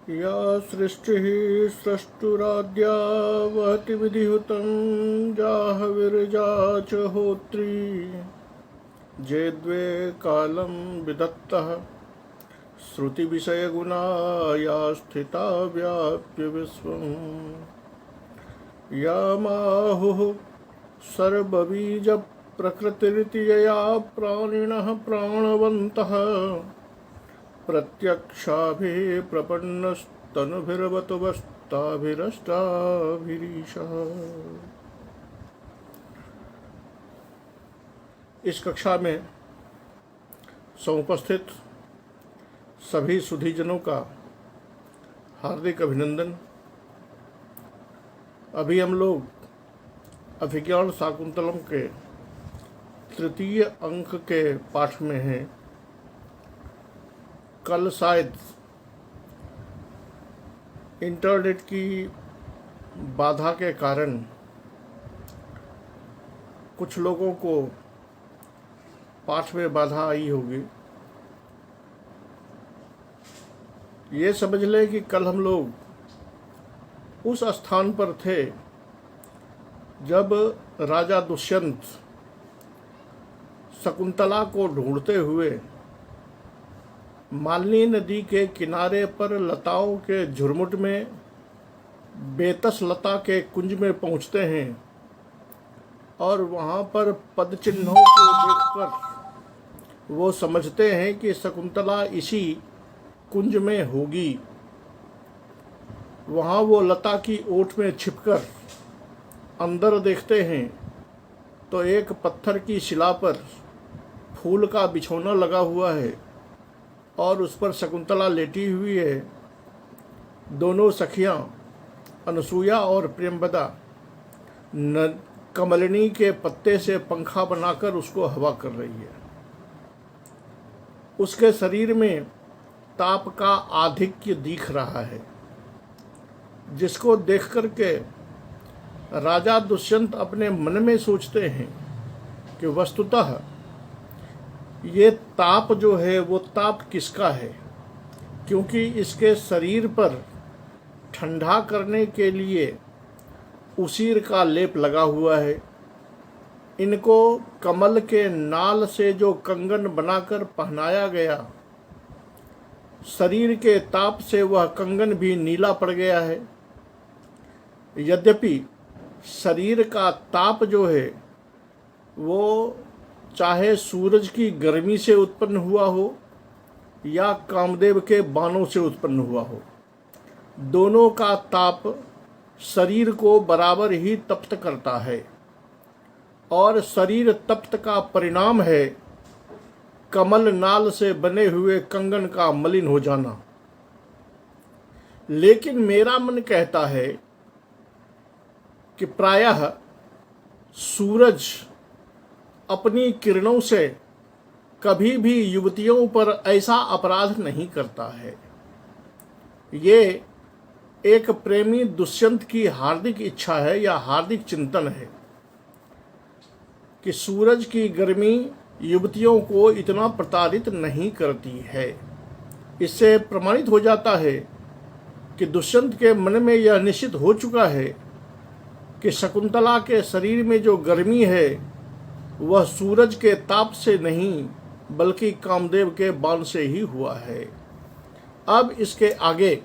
या सृष्टिः स्रष्टुराद्या वहति विधिहुतं जाहविरजा च होत्री जे द्वे कालं विदत्तः श्रुतिविषयगुणा या स्थिता व्याप्य विश्वम् या माहुः सर्वबीजप्रकृतिरिति यया प्राणिनः प्राणवन्तः प्रत्यक्षाभिः प्रपन्नस्तनुभिर्वतु वस्ताभिरष्टाभिरीशः। इस कक्षा में समुपस्थित सभी सुधीजनों का हार्दिक अभिनंदन। अभी हम लोग अभिज्ञान शाकुंतलम के तृतीय अंक के पाठ में हैं। कल शायद इंटरनेट की बाधा के कारण कुछ लोगों को पाठ में बाधा आई होगी। ये समझ लें कि कल हम लोग उस स्थान पर थे जब राजा दुष्यंत शकुंतला को ढूंढते हुए मालिनी नदी के किनारे पर लताओं के झुरमुट में बेतस लता के कुंज में पहुंचते हैं और वहां पर पद चिन्हों को देखकर वो समझते हैं कि शकुंतला इसी कुंज में होगी। वहां वो लता की ओट में छिपकर अंदर देखते हैं तो एक पत्थर की शिला पर फूल का बिछौना लगा हुआ है और उस पर शकुंतला लेटी हुई है। दोनों सखियां अनसूया और प्रियंवदा कमलिनी के पत्ते से पंखा बनाकर उसको हवा कर रही है। उसके शरीर में ताप का आधिक्य दिख रहा है, जिसको देख कर के राजा दुष्यंत अपने मन में सोचते हैं कि वस्तुतः ये ताप जो है वो ताप किसका है, क्योंकि इसके शरीर पर ठंडा करने के लिए उसीर का लेप लगा हुआ है। इनको कमल के नाल से जो कंगन बनाकर पहनाया गया, शरीर के ताप से वह कंगन भी नीला पड़ गया है। यद्यपि शरीर का ताप जो है वो चाहे सूरज की गर्मी से उत्पन्न हुआ हो या कामदेव के बाणों से उत्पन्न हुआ हो, दोनों का ताप शरीर को बराबर ही तप्त करता है और शरीर तप्त का परिणाम है कमल नाल से बने हुए कंगन का मलिन हो जाना। लेकिन मेरा मन कहता है कि प्रायः सूरज अपनी किरणों से कभी भी युवतियों पर ऐसा अपराध नहीं करता है। ये एक प्रेमी दुष्यंत की हार्दिक इच्छा है या हार्दिक चिंतन है कि सूरज की गर्मी युवतियों को इतना प्रताड़ित नहीं करती है। इससे प्रमाणित हो जाता है कि दुष्यंत के मन में यह निश्चित हो चुका है कि शकुंतला के शरीर में जो गर्मी है वह सूरज के ताप से नहीं बल्कि कामदेव के बाण से ही हुआ है। अब इसके आगे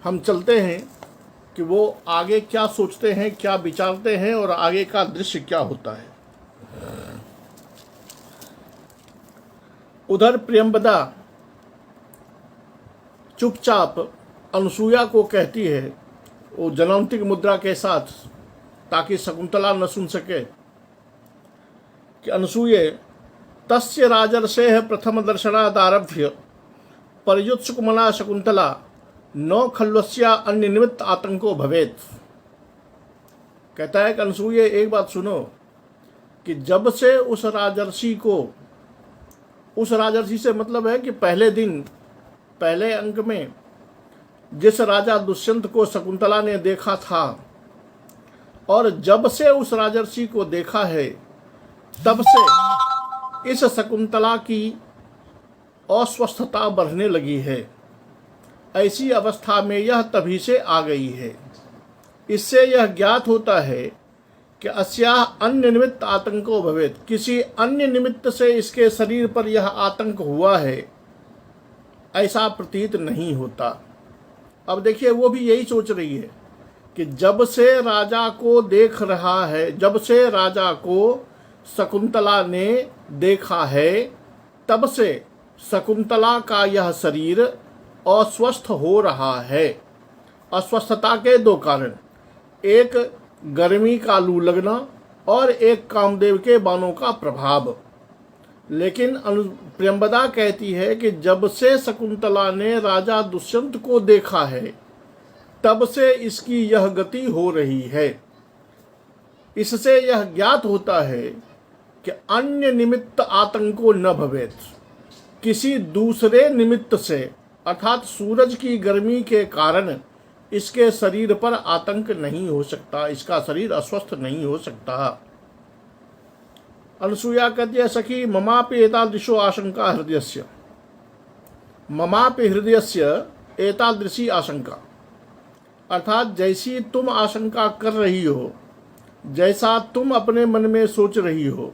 हम चलते हैं कि वो आगे क्या सोचते हैं, क्या विचारते हैं और आगे का दृश्य क्या होता है। उधर प्रियंवदा चुपचाप अनसूया को कहती है, वो जनांतिक मुद्रा के साथ, ताकि शकुंतला न सुन सके, कि अनसूये तस्य राजर्षेः प्रथम दर्शनादारभ्य पर्युत्सुकमना शकुंतला न खल्वस्या अन्य निमित्त आतंको भवेत्। कहता है कि अनसूये एक बात सुनो कि जब से उस राजर्षि को, उस राजर्षि से मतलब है कि पहले दिन पहले अंक में जिस राजा दुष्यंत को शकुंतला ने देखा था, और जब से उस राजर्षि को देखा है तब से इस शकुंतला की अस्वस्थता बढ़ने लगी है ऐसी अवस्था में यह तभी से आ गई है। इससे यह ज्ञात होता है कि अस्याह अन्य निमित्त आतंको भवेत्, किसी अन्य निमित्त से इसके शरीर पर यह आतंक हुआ है ऐसा प्रतीत नहीं होता। अब देखिए, वो भी यही सोच रही है कि जब से राजा को देख रहा है, जब से राजा को शकुंतला ने देखा है, तब से शकुंतला का यह शरीर अस्वस्थ हो रहा है। अस्वस्थता के दो कारण, एक गर्मी का लू लगना और एक कामदेव के बाणों का प्रभाव। लेकिन प्रियंवदा कहती है कि जब से शकुंतला ने राजा दुष्यंत को देखा है, तब से इसकी यह गति हो रही है। इससे यह ज्ञात होता है कि अन्य निमित्त आतंको न भवेत्, किसी दूसरे निमित्त से अर्थात सूरज की गर्मी के कारण इसके शरीर पर आतंक नहीं हो सकता, इसका शरीर अस्वस्थ नहीं हो सकता। अनुसूया कहती है, सखी ममापि एतादृशो आशंका हृदयस्य, ममापि हृदयस्य एतादृशी आशंका, अर्थात जैसी तुम आशंका कर रही हो, जैसा तुम अपने मन में सोच रही हो,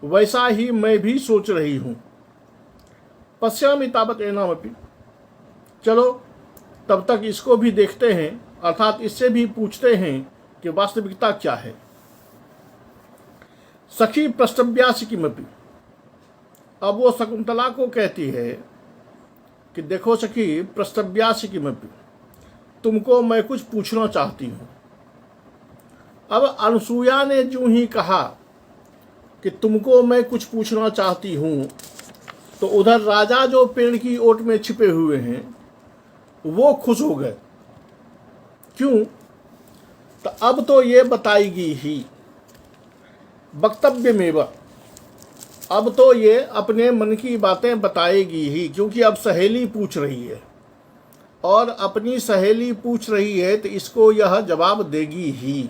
वैसा ही मैं भी सोच रही हूं। पश्यामि तावत् एनामपि, चलो तब तक इसको भी देखते हैं, अर्थात इससे भी पूछते हैं कि वास्तविकता क्या है। सखी प्रष्टव्यासि किमपि, अब वो शकुंतला को कहती है कि देखो सखी, प्रष्टव्यासि किमपि, तुमको मैं कुछ पूछना चाहती हूं। अब अनुसूया ने जो ही कहा कि तुमको मैं कुछ पूछना चाहती हूं, तो उधर राजा जो पेड़ की ओट में छिपे हुए हैं वो खुश हो गए। क्यों? तो अब तो ये बताएगी ही, वक्तव्य में, अब तो ये अपने मन की बातें बताएगी ही, क्योंकि अब सहेली पूछ रही है और अपनी सहेली पूछ रही है तो इसको यह जवाब देगी ही।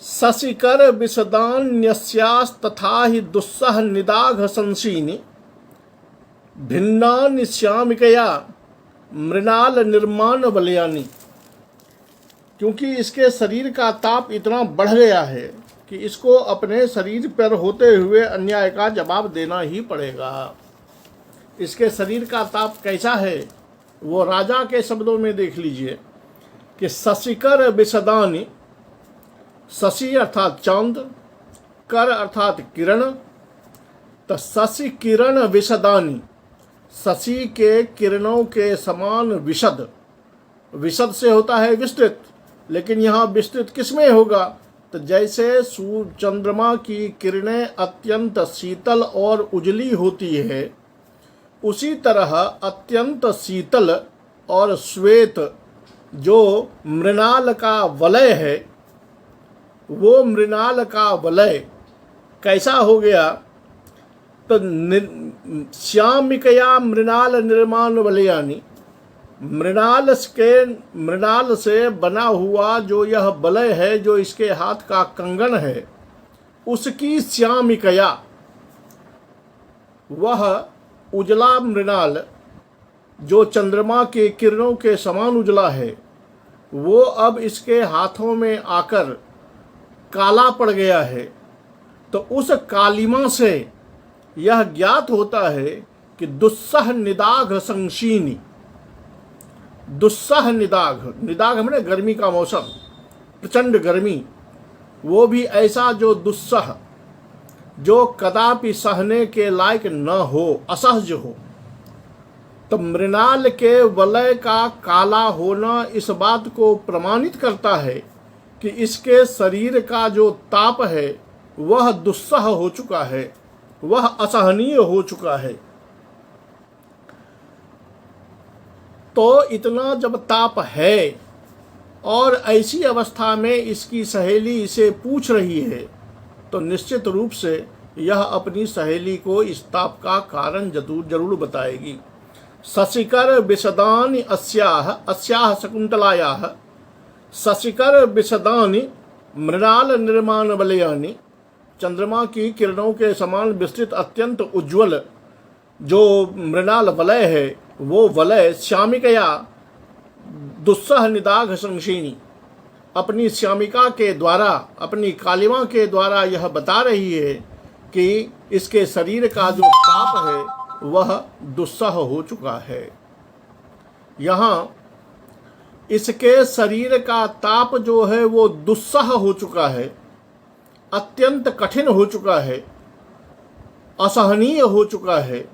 शशिकर विशदान्यस्यास्तथा हि दुस्सह निदाघ संशीनि भिन्ना श्यामिकया मृणाल निर्माण बलयानी, क्योंकि इसके शरीर का ताप इतना बढ़ गया है कि इसको अपने शरीर पर होते हुए अन्याय का जवाब देना ही पड़ेगा। इसके शरीर का ताप कैसा है वो राजा के शब्दों में देख लीजिए कि शशिकर विशदानी, शशि अर्थात चांद, कर अर्थात किरण, तो शशि किरण विशदानी, शशि के किरणों के समान विशद, विशद से होता है विस्तृत, लेकिन यहाँ विस्तृत किसमें होगा? तो जैसे सूर्य चंद्रमा की किरणें अत्यंत शीतल और उजली होती है, उसी तरह अत्यंत शीतल और श्वेत जो मृणाल का वलय है, वो मृणाल का वलय कैसा हो गया? तो श्यामिकया मृणाल निर्माण वलयानी, मृणाल से बना हुआ जो यह वलय है, जो इसके हाथ का कंगन है, उसकी श्यामिकया, वह उजला मृणाल जो चंद्रमा के किरणों के समान उजला है, वो अब इसके हाथों में आकर काला पड़ गया है। तो उस कालिमा से यह ज्ञात होता है कि दुस्सह निदाघ संशीनी, दुस्सह निदाघ, निदाघ मैंने गर्मी का मौसम, प्रचंड गर्मी, वो भी ऐसा जो दुस्सह, जो कदापि सहने के लायक न हो, असहज हो। तो मृणाल के वलय का काला होना इस बात को प्रमाणित करता है कि इसके शरीर का जो ताप है वह दुस्सह हो चुका है, वह असहनीय हो चुका है। तो इतना जब ताप है और ऐसी अवस्था में इसकी सहेली इसे पूछ रही है, तो निश्चित रूप से यह अपनी सहेली को इस ताप का कारण जरूर बताएगी। शशिकर विशदानि अस्याह शकुंतलायाः शशिकर विशदानि मृणाल निर्माण वलयानि, चंद्रमा की किरणों के समान विस्तृत अत्यंत उज्ज्वल जो मृणाल वलय है वो वलय श्यामिकया दुस्सह निदाघ संशीनी, अपनी श्यामिका के द्वारा, अपनी कालिमा के द्वारा यह बता रही है कि इसके शरीर का जो ताप है वह दुस्सह हो चुका है। यहाँ इसके शरीर का ताप जो है वो दुस्सह हो चुका है, अत्यंत कठिन हो चुका है, असहनीय हो चुका है।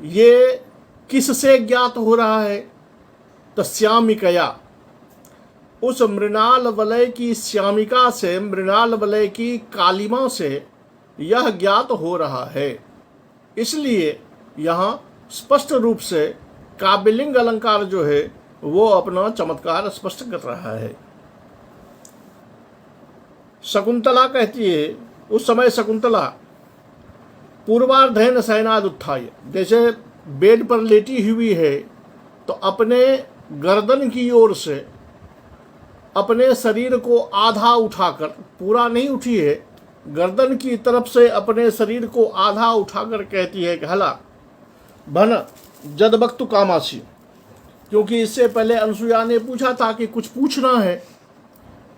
ये किससे ज्ञात हो रहा है? तो श्यामिकया, उस मृणाल वलय की श्यामिका से, मृणाल वलय की कालिमा से यह ज्ञात हो रहा है। इसलिए यहाँ स्पष्ट रूप से काव्यलिंग अलंकार जो है वो अपना चमत्कार स्पष्ट कर रहा है। शकुंतला कहती है, उस समय शकुंतला पूर्वार्धेन शयनाद उत्थाय, जैसे बेड पर लेटी हुई है तो अपने गर्दन की ओर से अपने शरीर को आधा उठाकर, पूरा नहीं उठी है, गर्दन की तरफ से अपने शरीर को आधा उठाकर कहती है कि हला भन जदबक्तु कामासी। क्योंकि इससे पहले अनसुया ने पूछा था कि कुछ पूछना है,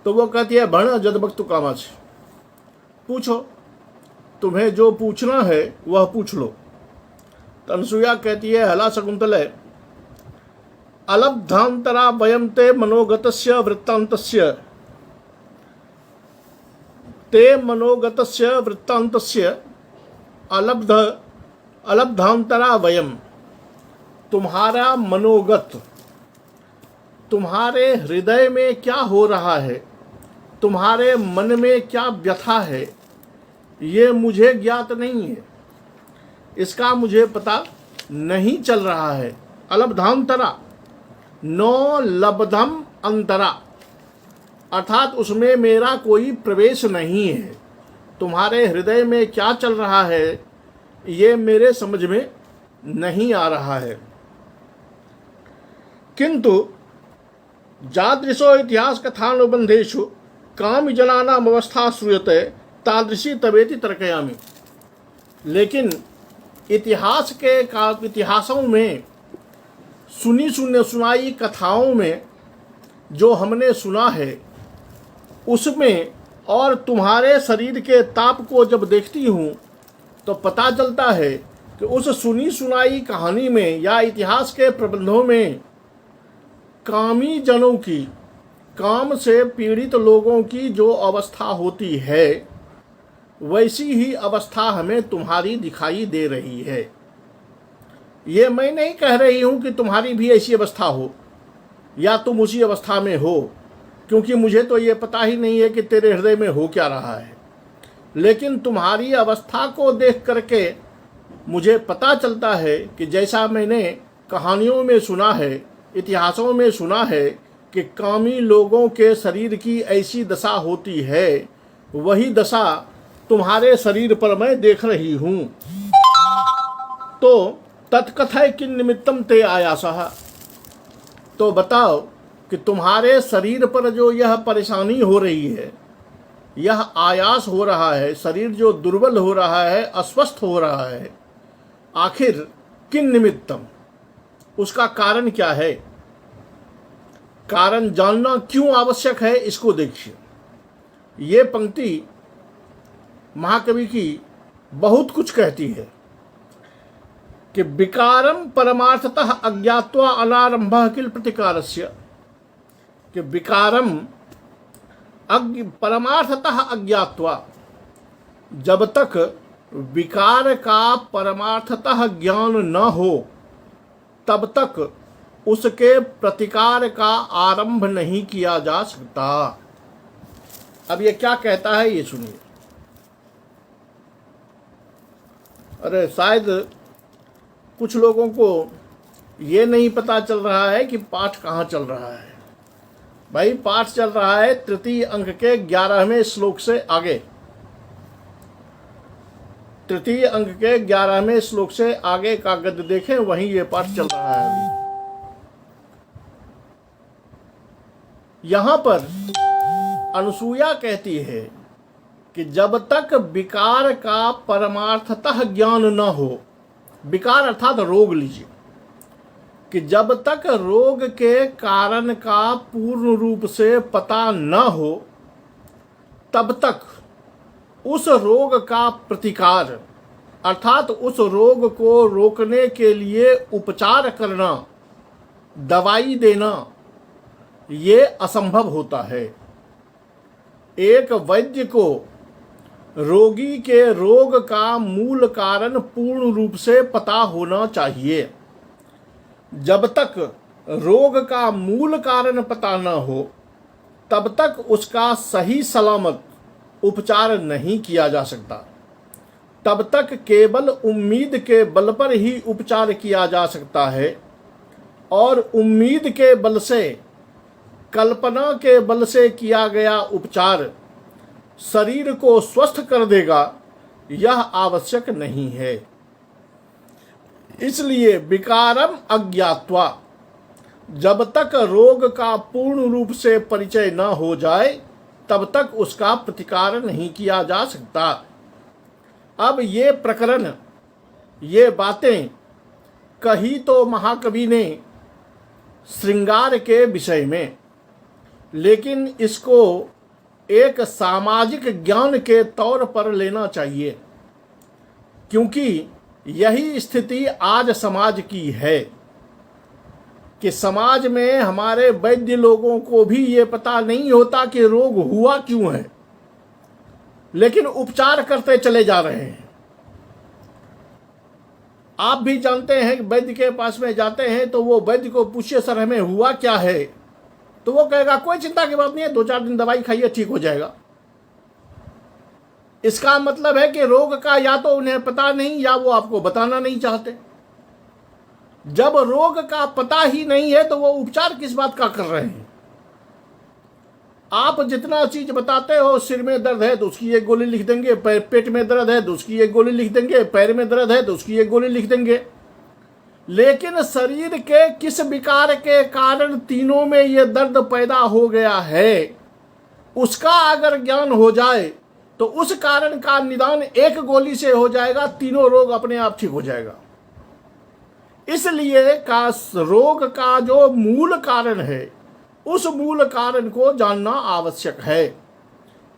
तो वो कहती है भन जदबक्तु कामासी, पूछो, तुम्हें जो पूछना है वह पूछ लो। तो अनसुया कहती है हला शकुंतले अलब्धांतरा वयम ते मनोगतस्य वृत्तांतस्य, ते मनोगतस्य वृत्तांतस्य अलब्धांतरा वयम, तुम्हारा मनोगत, तुम्हारे हृदय में क्या हो रहा है, तुम्हारे मन में क्या व्यथा है, ये मुझे ज्ञात नहीं है, इसका मुझे पता नहीं चल रहा है। अलब्धांतरा नो लब्धम अंतरा, अर्थात उसमें मेरा कोई प्रवेश नहीं है। तुम्हारे हृदय में क्या चल रहा है ये मेरे समझ में नहीं आ रहा है। किंतु जादृशो इतिहास कथानुबंधेषु काम जनानाम अवस्था श्रूयते तादृशी तवेति तर्कयामि। लेकिन इतिहासों में सुनाई कथाओं में जो हमने सुना है उसमें और तुम्हारे शरीर के ताप को जब देखती हूँ तो पता चलता है कि उस सुनाई कहानी में या इतिहास के प्रबंधों में कामी जनों की, काम से पीड़ित लोगों की जो अवस्था होती है वैसी ही अवस्था हमें तुम्हारी दिखाई दे रही है। ये मैं नहीं कह रही हूँ कि तुम्हारी भी ऐसी अवस्था हो या तुम उसी अवस्था में हो, क्योंकि मुझे तो ये पता ही नहीं है कि तेरे हृदय में हो क्या रहा है। लेकिन तुम्हारी अवस्था को देख करके मुझे पता चलता है कि जैसा मैंने कहानियों में सुना है, इतिहासों में सुना है कि कामी लोगों के शरीर की ऐसी दशा होती है, वही दशा तुम्हारे शरीर पर मैं देख रही हूँ। तो तत्कथय किन निमित्तम ते आयासः, तो बताओ कि तुम्हारे शरीर पर जो यह परेशानी हो रही है, यह आयास हो रहा है, शरीर जो दुर्बल हो रहा है, अस्वस्थ हो रहा है, आखिर किन निमित्तम, उसका कारण क्या है? कारण जानना क्यों आवश्यक है इसको देखिए। ये पंक्ति महाकवि की बहुत कुछ कहती है कि विकारम परमार्थतः अज्ञात्वा अनारंभः किल प्रतिकारस्य, कि विकारम परमार्थतः अज्ञात्वा, जब तक विकार का परमार्थतः ज्ञान न हो तब तक उसके प्रतिकार का आरंभ नहीं किया जा सकता। अब ये क्या कहता है ये सुनिए। अरे शायद कुछ लोगों को ये नहीं पता चल रहा है कि पाठ कहाँ चल रहा है। भाई पाठ चल रहा है तृतीय अंक के 11वें श्लोक से आगे। तृतीय अंक के 11वें श्लोक से आगे का गद्य देखें, वहीं ये पाठ चल रहा है अभी। यहां पर अनुसूया कहती है कि जब तक विकार का परमार्थतः ज्ञान न हो, विकार अर्थात रोग लीजिए, कि जब तक रोग के कारण का पूर्ण रूप से पता न हो तब तक उस रोग का प्रतिकार अर्थात उस रोग को रोकने के लिए उपचार करना, दवाई देना, ये असंभव होता है। एक वैद्य को रोगी के रोग का मूल कारण पूर्ण रूप से पता होना चाहिए। जब तक रोग का मूल कारण पता न हो तब तक उसका सही सलामत उपचार नहीं किया जा सकता। तब तक केवल उम्मीद के बल पर ही उपचार किया जा सकता है, और उम्मीद के बल से, कल्पना के बल से किया गया उपचार शरीर को स्वस्थ कर देगा, यह आवश्यक नहीं है। इसलिए विकारम अज्ञात्वा, जब तक रोग का पूर्ण रूप से परिचय न हो जाए तब तक उसका प्रतिकार नहीं किया जा सकता। अब ये प्रकरण, ये बातें कही तो महाकवि ने श्रृंगार के विषय में, लेकिन इसको एक सामाजिक ज्ञान के तौर पर लेना चाहिए, क्योंकि यही स्थिति आज समाज की है कि समाज में हमारे वैद्य लोगों को भी ये पता नहीं होता कि रोग हुआ क्यों है, लेकिन उपचार करते चले जा रहे हैं। आप भी जानते हैं कि वैद्य के पास में जाते हैं तो वो वैद्य को पूछिए सर हमें हुआ क्या है, तो वो कहेगा कोई चिंता की बात नहीं है, 2-4 दिन दवाई खाइए ठीक हो जाएगा। इसका मतलब है कि रोग का या तो उन्हें पता नहीं या वो आपको बताना नहीं चाहते। जब रोग का पता ही नहीं है तो वो उपचार किस बात का कर रहे हैं? आप जितना चीज बताते हो, सिर में दर्द है तो उसकी एक गोली लिख देंगे, पेट में दर्द है तो उसकी एक गोली लिख देंगे, पैर में दर्द है तो उसकी एक गोली लिख देंगे, लेकिन शरीर के किस विकार के कारण तीनों में ये दर्द पैदा हो गया है, उसका अगर ज्ञान हो जाए तो उस कारण का निदान एक गोली से हो जाएगा, तीनों रोग अपने आप ठीक हो जाएगा। इसलिए का रोग का जो मूल कारण है उस मूल कारण को जानना आवश्यक है।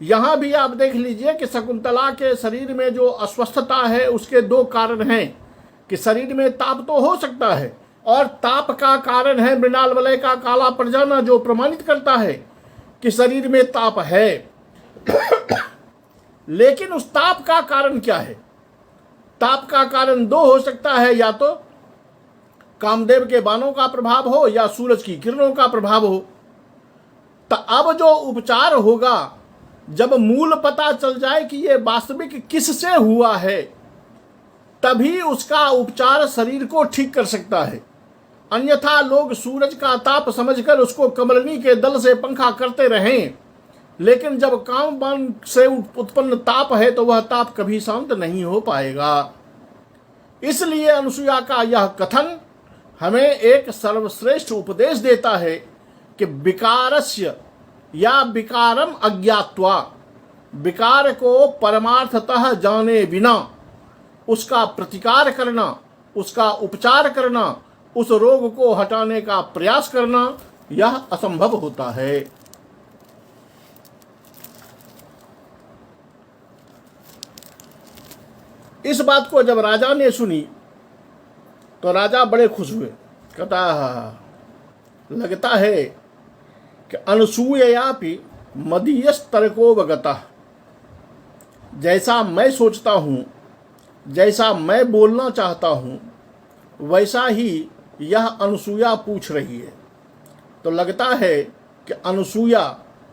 यहां भी आप देख लीजिए कि शकुंतला के शरीर में जो अस्वस्थता है उसके 2 कारण हैं कि शरीर में ताप तो हो सकता है, और ताप का कारण है मृणाल वलय का काला पड़ जाना, जो प्रमाणित करता है कि शरीर में ताप है। लेकिन उस ताप का कारण क्या है? ताप का कारण 2 हो सकता है, या तो कामदेव के बाणों का प्रभाव हो या सूरज की किरणों का प्रभाव हो। तो अब जो उपचार होगा, जब मूल पता चल जाए कि ये वास्तविक किससे हुआ है, तभी उसका उपचार शरीर को ठीक कर सकता है। अन्यथा लोग सूरज का ताप समझकर उसको कमलनी के दल से पंखा करते रहें, लेकिन जब काम बाण से उत्पन्न ताप है तो वह ताप कभी शांत नहीं हो पाएगा। इसलिए अनुसुईया का यह कथन हमें एक सर्वश्रेष्ठ उपदेश देता है कि विकारस्य या विकारम अज्ञात्वा, विकार को परमार्थतः जाने बिना उसका प्रतिकार करना, उसका उपचार करना, उस रोग को हटाने का प्रयास करना, यह असंभव होता है। इस बात को जब राजा ने सुनी तो राजा बड़े खुश हुए। कहता लगता है कि अनसूययापि मदीयस्तर्कोवगतः, जैसा मैं सोचता हूँ, जैसा मैं बोलना चाहता हूँ, वैसा ही यह अनुसूया पूछ रही है। तो लगता है कि अनुसूया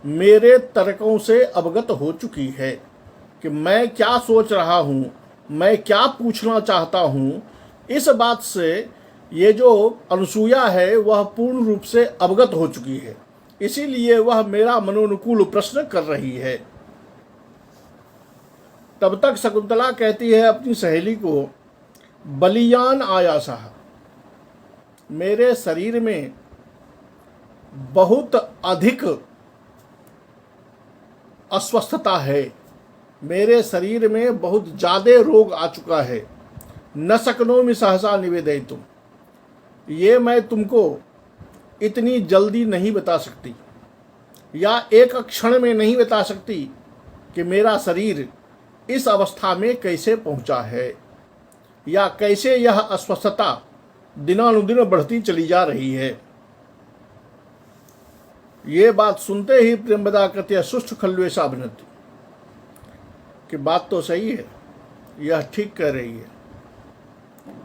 मेरे तर्कों से अवगत हो चुकी है कि मैं क्या सोच रहा हूँ, मैं क्या पूछना चाहता हूँ। इस बात से ये जो अनुसूया है वह पूर्ण रूप से अवगत हो चुकी है, इसीलिए वह मेरा मनोनुकूल प्रश्न कर रही है। तब तक शकुंतला कहती है अपनी सहेली को, बलियान आयासः, मेरे शरीर में बहुत अधिक अस्वस्थता है, मेरे शरीर में बहुत ज़्यादा रोग आ चुका है, न शक्नोमि सहसा निवेदयितुम, ये मैं तुमको इतनी जल्दी नहीं बता सकती या एक क्षण में नहीं बता सकती कि मेरा शरीर इस अवस्था में कैसे पहुंचा है या कैसे यह अस्वस्थता दिनानुदिन बढ़ती चली जा रही है। ये बात सुनते ही प्रेमवदा कहती है सुष्ठ खल्वेशा अभिनति, कि बात तो सही है, यह ठीक कह रही है,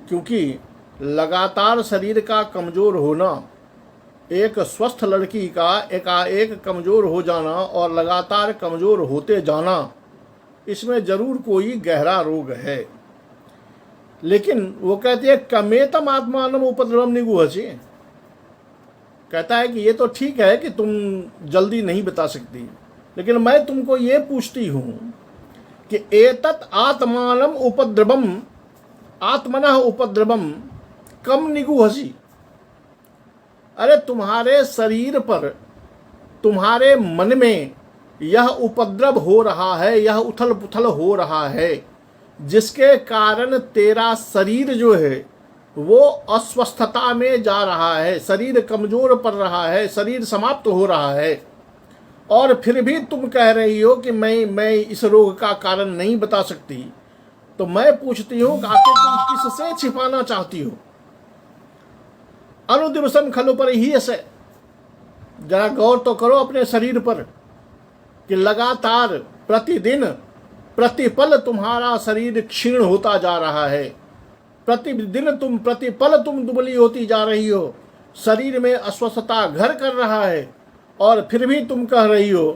क्योंकि लगातार शरीर का कमजोर होना, एक स्वस्थ लड़की का एकाएक कमजोर हो जाना और लगातार कमजोर होते जाना, इसमें जरूर कोई गहरा रोग है। लेकिन वो कहती है कमेतम आत्मानम उपद्रवम निगूहसी, कहता है कि ये तो ठीक है कि तुम जल्दी नहीं बता सकती, लेकिन मैं तुमको ये पूछती हूं कि एतत् आत्मानम उपद्रवम आत्मनः उपद्रवम कम निगूहसी, अरे तुम्हारे शरीर पर, तुम्हारे मन में यह उपद्रव हो रहा है, यह उथल पुथल हो रहा है, जिसके कारण तेरा शरीर जो है वो अस्वस्थता में जा रहा है, शरीर कमजोर पड़ रहा है, शरीर समाप्त हो रहा है, और फिर भी तुम कह रही हो कि मैं इस रोग का कारण नहीं बता सकती। तो मैं पूछती हूँ आखिर तुम किससे छिपाना चाहती हो? अनुदिवसम खलु पर ही ऐसे, जरा गौर तो करो अपने शरीर पर कि लगातार प्रतिदिन प्रतिपल तुम्हारा शरीर क्षीण होता जा रहा है, प्रतिपल तुम दुबली होती जा रही हो, शरीर में अस्वस्थता घर कर रहा है, और फिर भी तुम कह रही हो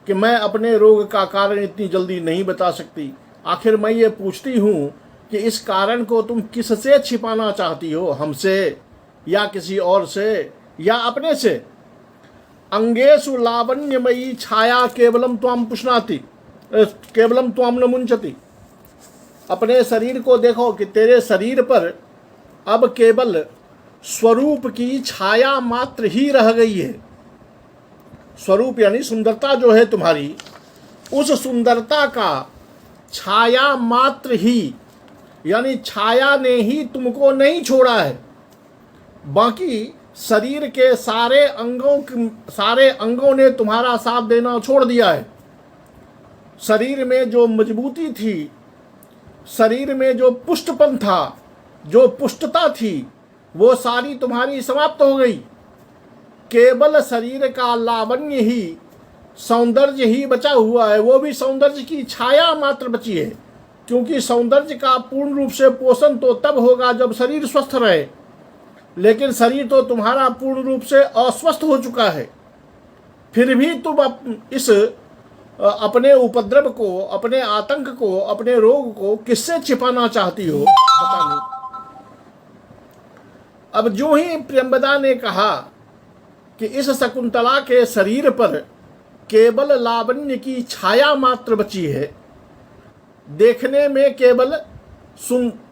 कि मैं अपने रोग का कारण इतनी जल्दी नहीं बता सकती। आखिर मैं ये पूछती हूँ कि इस कारण को तुम किससे छिपाना चाहती हो, हमसे या किसी और से या अपने से? अंगेषु लावण्यमयी छाया केवलम त्वाम पुष्णाति केवलम त्वाम न मुंचति, अपने शरीर को देखो कि तेरे शरीर पर अब केवल स्वरूप की छाया मात्र ही रह गई है। स्वरूप यानी सुंदरता जो है तुम्हारी, उस सुंदरता का छाया मात्र ही, यानी छाया ने ही तुमको नहीं छोड़ा है, बाकी शरीर के सारे अंगों ने तुम्हारा साथ देना छोड़ दिया है। शरीर में जो मजबूती थी, शरीर में जो पुष्टपन था, जो पुष्टता थी, वो सारी तुम्हारी समाप्त हो गई। केवल शरीर का लावण्य ही, सौंदर्य ही बचा हुआ है, वो भी सौंदर्य की छाया मात्र बची है, क्योंकि सौंदर्य का पूर्ण रूप से पोषण तो तब होगा जब शरीर स्वस्थ रहे, लेकिन शरीर तो तुम्हारा पूर्ण रूप से अस्वस्थ हो चुका है। फिर भी तुम इस अपने उपद्रव को, अपने आतंक को, अपने रोग को किससे छिपाना चाहती हो, पता नहीं। अब जो ही प्रियंवदा ने कहा कि इस शकुंतला के शरीर पर केवल लावण्य की छाया मात्र बची है, देखने में केवल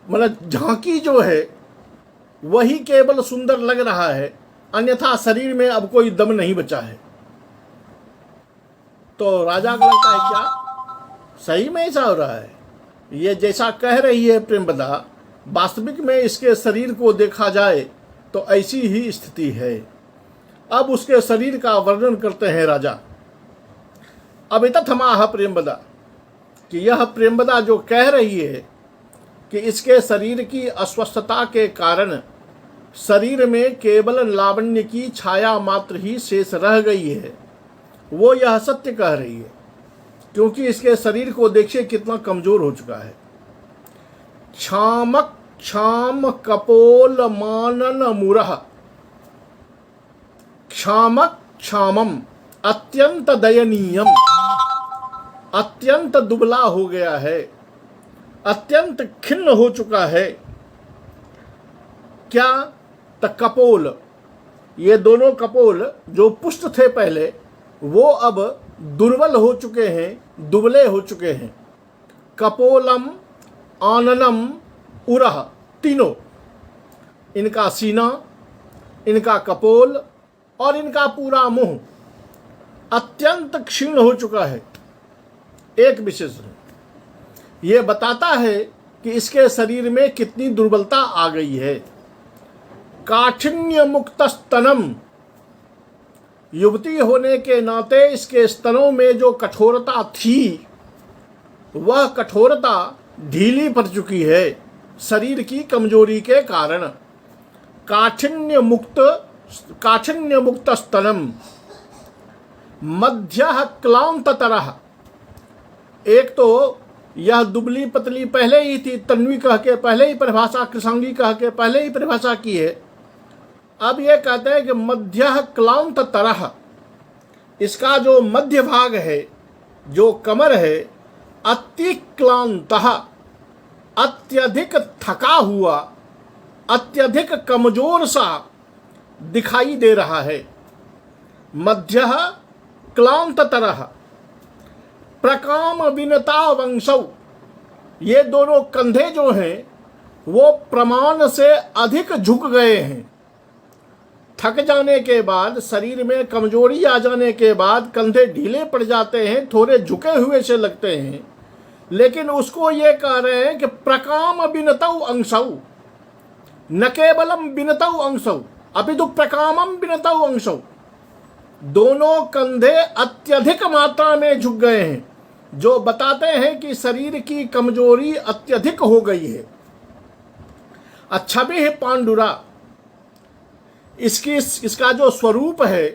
मतलब झांकी जो है वही केवल सुंदर लग रहा है, अन्यथा शरीर में अब कोई दम नहीं बचा है। तो राजा को लगता है क्या सही में ऐसा हो रहा है? ये जैसा कह रही है प्रेमवदा, वास्तविक में इसके शरीर को देखा जाए तो ऐसी ही स्थिति है। अब उसके शरीर का वर्णन करते हैं राजा। अभितथमाह प्रेमवदा, कि यह प्रेमवदा जो कह रही है कि इसके शरीर की अस्वस्थता के कारण शरीर में केवल लावण्य की छाया मात्र ही शेष रह गई है, वो यह सत्य कह रही है, क्योंकि इसके शरीर को देखिए कितना कमजोर हो चुका है। क्षामक क्षाम कपोल मानन मुरह, क्षामक क्षामम अत्यंत दयनीयम, अत्यंत दुबला हो गया है, अत्यंत खिन्न हो चुका है। क्या? त कपोल, ये दोनों कपोल जो पुष्ट थे पहले, वो अब दुर्बल हो चुके हैं, दुबले हो चुके हैं। कपोलम, आननम, उरह, तीनों, इनका सीना, इनका कपोल और इनका पूरा मुंह अत्यंत क्षीण हो चुका है। एक विशेष ये बताता है कि इसके शरीर में कितनी दुर्बलता आ गई है। काठिन्य मुक्त स्तनम, युवती होने के नाते इसके स्तनों में जो कठोरता थी वह कठोरता ढीली पड़ चुकी है शरीर की कमजोरी के कारण। काठिन्य मुक्त स्तनम मध्य क्लांत तरह, एक तो यह दुबली पतली पहले ही थी, तन्वी कह के पहले ही परिभाषा, कृषांगी कह के पहले ही परिभाषा की है। अब यह कहते हैं कि मध्य क्लांत तरह, इसका जो मध्य भाग है, जो कमर है, अतिक्लांत, अत्यधिक थका हुआ, अत्यधिक कमजोर सा दिखाई दे रहा है। मध्य क्लांत तरह प्रकाम विनता वंशौ, ये दोनों कंधे जो हैं वो प्रमाण से अधिक झुक गए हैं। थक जाने के बाद, शरीर में कमजोरी आ जाने के बाद कंधे ढीले पड़ जाते हैं, थोड़े झुके हुए से लगते हैं। लेकिन उसको ये कह रहे हैं कि प्रकाम विनतौ अंशौ, न केवलम विनतौ अंशौ अपितु प्रकामम विनतौ अंशौ, दोनों कंधे अत्यधिक मात्रा में झुक गए हैं, जो बताते हैं कि शरीर की कमजोरी अत्यधिक हो गई है। अच्छा भी है पांडुरा, इसका जो स्वरूप है,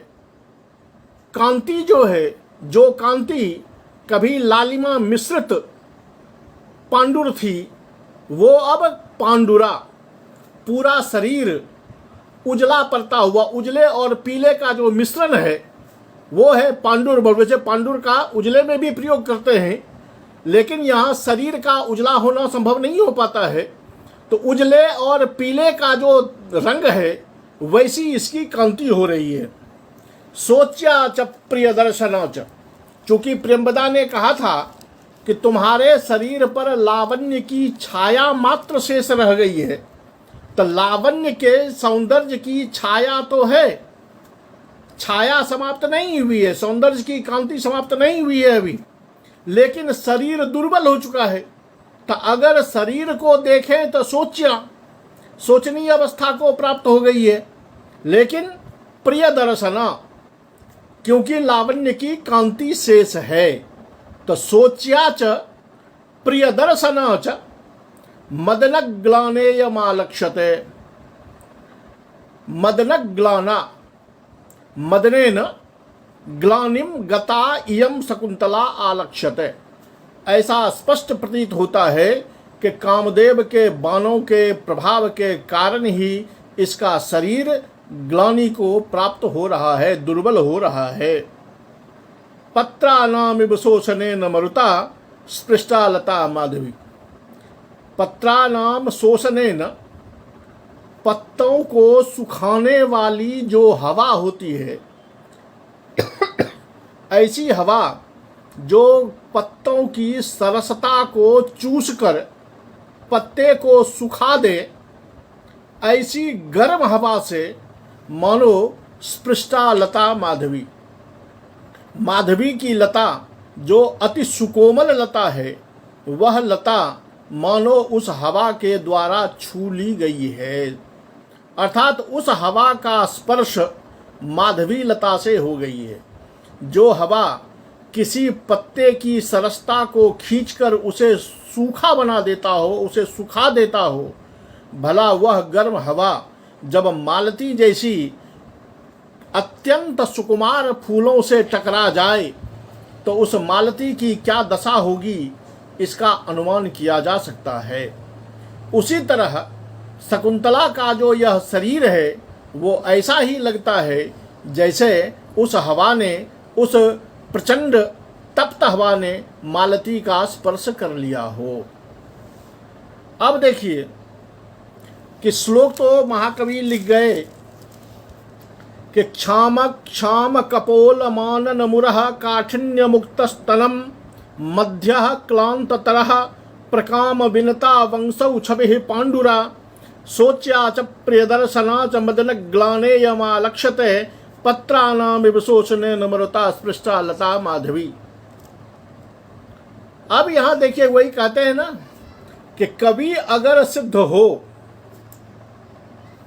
कांति जो है, जो कांति कभी लालिमा मिश्रित पांडुर थी, वो अब पांडुरा, पूरा शरीर उजला पड़ता हुआ, उजले और पीले का जो मिश्रण है वो है पांडुर। वैसे पांडुर का उजले में भी प्रयोग करते हैं, लेकिन यहाँ शरीर का उजला होना संभव नहीं हो पाता है, तो उजले और पीले का जो रंग है वैसी इसकी कांति हो रही है। सोच्या च प्रिय दर्शना च, चूंकि प्रियंवदा ने कहा था कि तुम्हारे शरीर पर लावण्य की छाया मात्र शेष रह गई है, तो लावण्य के सौंदर्य की छाया तो है, छाया समाप्त नहीं हुई है, सौंदर्य की कांति समाप्त नहीं हुई है अभी, लेकिन शरीर दुर्बल हो चुका है। तो अगर शरीर को देखें तो सोचनीय अवस्था को प्राप्त हो गई है, लेकिन प्रिय दर्शना, क्योंकि लावण्य की कांति शेष है, तो सोच्या च प्रिय दर्शना च मदनग्लानेयमालक्ष्यते। मदनग्लाना, मदनेन ग्लानिम गता इयं शकुंतला आलक्ष्यते। ऐसा स्पष्ट प्रतीत होता है कि कामदेव के बाणों के प्रभाव के कारण ही इसका शरीर ग्लानि को प्राप्त हो रहा है, दुर्बल हो रहा है। पत्रानामिव शोषणेन मरुता स्पृष्टा लता माधवी। पत्रानाम शोषणेन, पत्तों को सुखाने वाली जो हवा होती है, ऐसी हवा जो पत्तों की सरसता को चूसकर पत्ते को सुखा दे, ऐसी गर्म हवा से मानो स्पृष्टा लता माधवी, माधवी की लता जो अति सुकोमल लता है, वह लता मानो उस हवा के द्वारा छू ली गई है। अर्थात उस हवा का स्पर्श माधवी लता से हो गई है। जो हवा किसी पत्ते की सरसता को खींचकर उसे सूखा बना देता हो, उसे सुखा देता हो, भला वह गर्म हवा जब मालती जैसी अत्यंत सुकुमार फूलों से टकरा जाए तो उस मालती की क्या दशा होगी, इसका अनुमान किया जा सकता है। उसी तरह शकुंतला का जो यह शरीर है वो ऐसा ही लगता है जैसे उस हवा ने, उस प्रचंड तप्त हवा ने मालती का स्पर्श कर लिया हो। अब देखिए कि श्लोक तो महाकवि लिख गए कि क्षाम कपोल मानन मुरह काठिन्य मुक्त स्तनम मध्य क्लांत तरह प्रकाम विनता वंशौ छवि पांडुरा सोच्या च प्रियदर्शना च मदन ग्लानेयमालक्ष्यते पत्रानामिव शोषणेन मरुता स्पृष्टा लता माधवी। अब यहां देखिए वही कहते हैं ना कि कवि अगर सिद्ध हो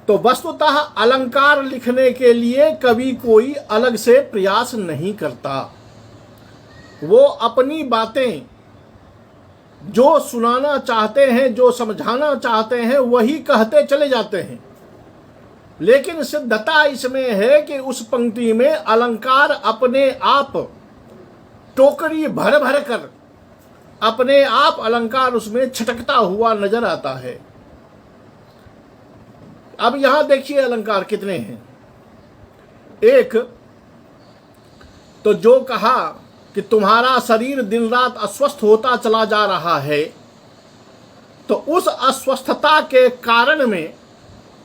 तो वस्तुतः अलंकार लिखने के लिए कवि कोई अलग से प्रयास नहीं करता। वो अपनी बातें जो सुनाना चाहते हैं, जो समझाना चाहते हैं, वही कहते चले जाते हैं। लेकिन सिद्धता इसमें है कि उस पंक्ति में अलंकार अपने आप टोकरी भर भर कर अपने आप अलंकार उसमें छटकता हुआ नजर आता है। अब यहां देखिए अलंकार कितने हैं। एक तो जो कहा कि तुम्हारा शरीर दिन रात अस्वस्थ होता चला जा रहा है, तो उस अस्वस्थता के कारण में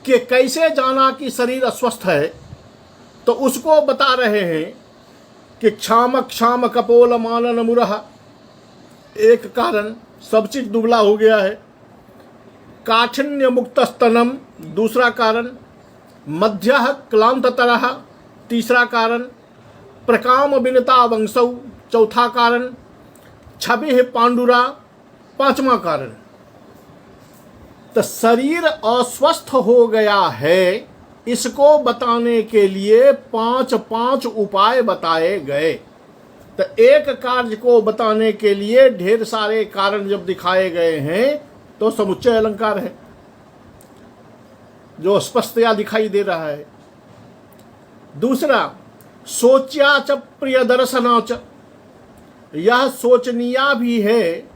कि कैसे जाना कि शरीर अस्वस्थ है, तो उसको बता रहे हैं कि क्षाम क्षाम कपोल मानन मुरह, एक कारण सब चीज दुबला हो गया है। काठिन्य मुक्त स्तनम, दूसरा कारण। मध्य क्लांत तरह, तीसरा कारण। प्रकाम विनता वंशौ, चौथा कारण। छवि पांडुरा, पांचवा कारण। तो शरीर अस्वस्थ हो गया है, इसको बताने के लिए पांच पांच उपाय बताए गए। तो एक कार्य को बताने के लिए ढेर सारे कारण जब दिखाए गए हैं तो समुच्चय अलंकार है, जो स्पष्टतया दिखाई दे रहा है। दूसरा, सोच्या च प्रिय दर्शना च, यह सोचनीया भी है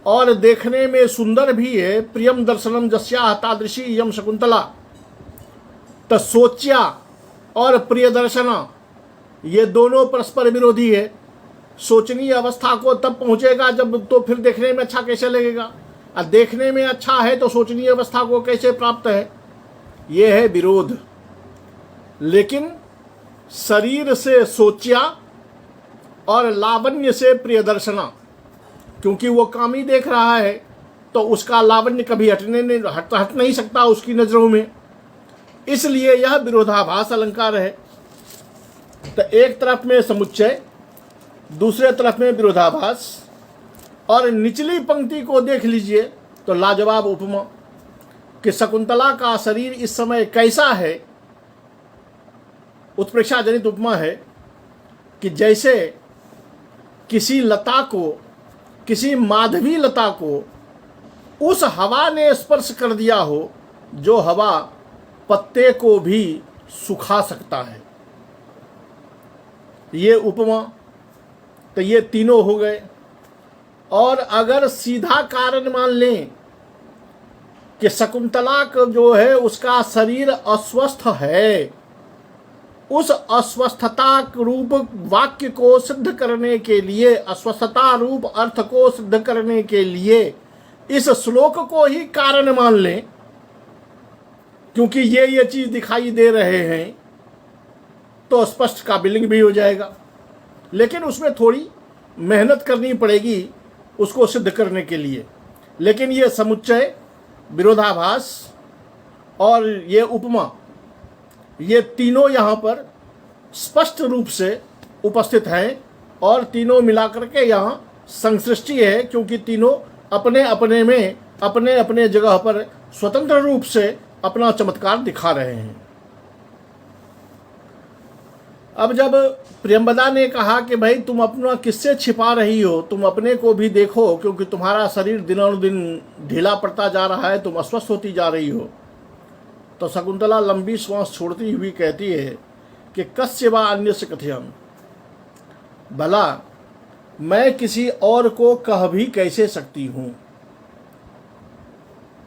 और देखने में सुंदर भी है। प्रियम दर्शनम जस्या तादृशी यम शकुंतला। तो सोच्या और प्रिय दर्शना ये दोनों परस्पर विरोधी है। सोचनीय अवस्था को तब पहुंचेगा जब, तो फिर देखने में अच्छा कैसे लगेगा, और देखने में अच्छा है तो सोचनीय अवस्था को कैसे प्राप्त है, ये है विरोध। लेकिन शरीर से सोच्या और लावण्य से प्रिय दर्शना, क्योंकि वो कामी देख रहा है तो उसका लावण्य कभी हट नहीं सकता उसकी नजरों में, इसलिए यह विरोधाभास अलंकार है। तो एक तरफ में समुच्चय, दूसरे तरफ में विरोधाभास। और निचली पंक्ति को देख लीजिए तो लाजवाब उपमा कि शकुंतला का शरीर इस समय कैसा है। उत्प्रेक्षा जनित उपमा है कि जैसे किसी लता को, किसी माधवी लता को उस हवा ने स्पर्श कर दिया हो जो हवा पत्ते को भी सुखा सकता है। ये उपमा, तो ये तीनों हो गए। और अगर सीधा कारण मान लें कि शकुंतला का जो है उसका शरीर अस्वस्थ है, उस अस्वस्थता रूप वाक्य को सिद्ध करने के लिए, अस्वस्थता रूप अर्थ को सिद्ध करने के लिए इस श्लोक को ही कारण मान लें, क्योंकि ये चीज दिखाई दे रहे हैं, तो स्पष्ट काबिलिंग भी हो जाएगा। लेकिन उसमें थोड़ी मेहनत करनी पड़ेगी उसको सिद्ध करने के लिए। लेकिन ये समुच्चय, विरोधाभास और ये उपमा, ये तीनों यहाँ पर स्पष्ट रूप से उपस्थित हैं और तीनों मिलाकर के यहाँ संसृष्टि है, क्योंकि तीनों अपने अपने में, अपने अपने जगह पर स्वतंत्र रूप से अपना चमत्कार दिखा रहे हैं। अब जब प्रियंवदा ने कहा कि भाई तुम अपना किससे छिपा रही हो, तुम अपने को भी देखो, क्योंकि तुम्हारा शरीर दिनों-दिन ढीला पड़ता जा रहा है, तुम अस्वस्थ होती जा रही हो, तो शकुंतला लंबी श्वास छोड़ती हुई कहती है कि कस्य वा अन्यस्य कथयम, भला मैं किसी और को कह भी कैसे सकती हूँ,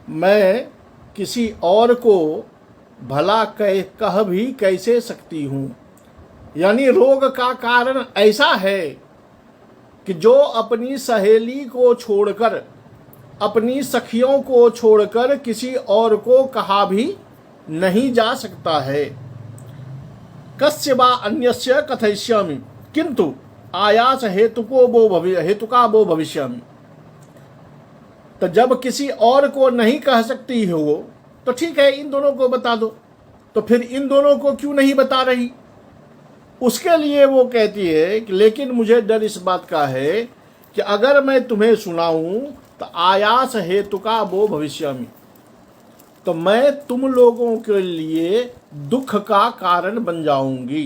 मैं किसी और को भला कह भी कैसे सकती हूँ। यानी रोग का कारण ऐसा है कि जो अपनी सहेली को छोड़कर, अपनी सखियों को छोड़कर किसी और को कहा भी नहीं जा सकता है। कस्य वा अन्यस्य कथयिष्यामि किंतु आयास हेतुका वो भविष्यामि। तो जब किसी और को नहीं कह सकती हो तो ठीक है, इन दोनों को बता दो। तो फिर इन दोनों को क्यों नहीं बता रही? उसके लिए वो कहती है कि लेकिन मुझे डर इस बात का है कि अगर मैं तुम्हें सुनाऊं तो आयास हेतु का वो भविष्यामि, तो मैं तुम लोगों के लिए दुख का कारण बन जाऊंगी,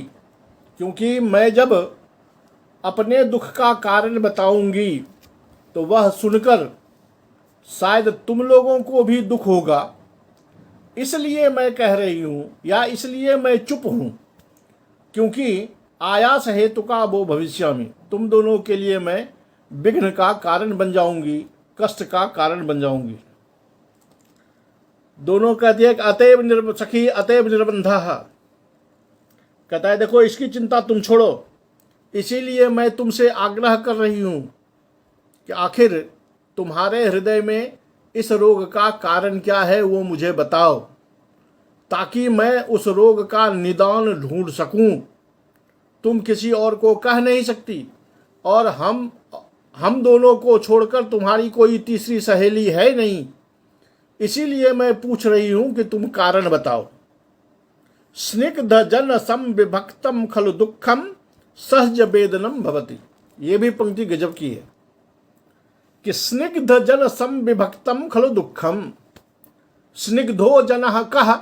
क्योंकि मैं जब अपने दुख का कारण बताऊंगी तो वह सुनकर शायद तुम लोगों को भी दुख होगा। इसलिए मैं कह रही हूं, या इसलिए मैं चुप हूं, क्योंकि आयास हेतु का वो भविष्यामि, तुम दोनों के लिए मैं विघ्न का कारण बन जाऊंगी, कष्ट का कारण बन जाऊंगी। दोनों कहती है कि अतएव सखी अतएव निर्बंधा, कहता है देखो इसकी चिंता तुम छोड़ो, इसीलिए मैं तुमसे आग्रह कर रही हूं कि आखिर तुम्हारे हृदय में इस रोग का कारण क्या है वो मुझे बताओ, ताकि मैं उस रोग का निदान ढूंढ सकूं। तुम किसी और को कह नहीं सकती, और हम दोनों को छोड़कर तुम्हारी कोई तीसरी सहेली है नहीं, इसीलिए मैं पूछ रही हूं कि तुम कारण बताओ। स्निग्ध जन संविभक्तम खलु दुखम सहज वेदनम भवति, ये भी पंक्ति गजब की है कि स्निग्ध जन संविभक्तम खलु दुखम, स्निग्धो जनः कः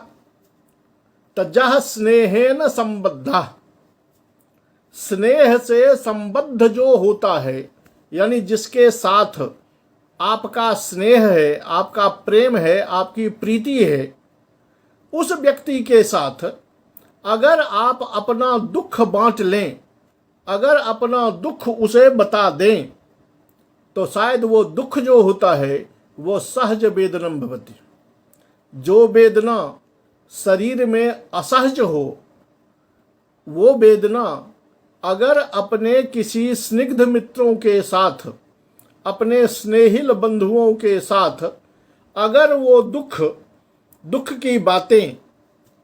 तजः स्नेहेन संबद्ध, स्नेह से संबद्ध जो होता है, यानी जिसके साथ आपका स्नेह है, आपका प्रेम है, आपकी प्रीति है, उस व्यक्ति के साथ अगर आप अपना दुख बांट लें, अगर अपना दुख उसे बता दें, तो शायद वो दुख जो होता है वो सहज वेदनम भवति, जो वेदना शरीर में असहज हो, वो वेदना अगर अपने किसी स्निग्ध मित्रों के साथ, अपने स्नेहिल बंधुओं के साथ अगर वो दुख की बातें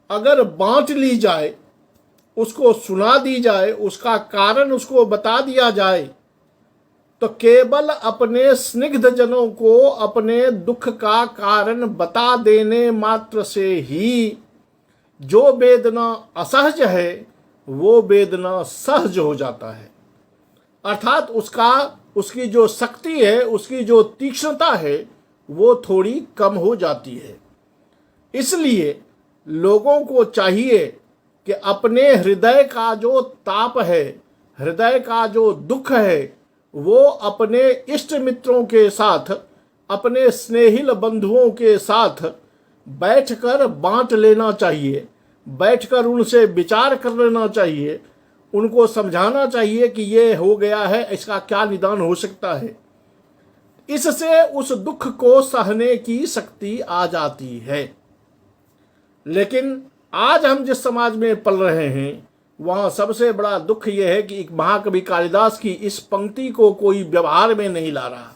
अगर बांट ली जाए, उसको सुना दी जाए, उसका कारण उसको बता दिया जाए, तो केवल अपने स्निग्ध जनों को अपने दुख का कारण बता देने मात्र से ही जो वेदना असहज है वो वेदना सहज हो जाता है। अर्थात उसकी जो शक्ति है, उसकी जो तीक्ष्णता है वो थोड़ी कम हो जाती है। इसलिए लोगों को चाहिए कि अपने हृदय का जो ताप है, हृदय का जो दुख है, वो अपने इष्ट मित्रों के साथ, अपने स्नेहिल बंधुओं के साथ बैठकर बांट लेना चाहिए, बैठकर उनसे विचार कर लेना चाहिए, उनको समझाना चाहिए कि ये हो गया है, इसका क्या निदान हो सकता है। इससे उस दुख को सहने की शक्ति आ जाती है। लेकिन आज हम जिस समाज में पल रहे हैं, वहाँ सबसे बड़ा दुख यह है कि एक महाकवि कालिदास की इस पंक्ति को कोई व्यवहार में नहीं ला रहा।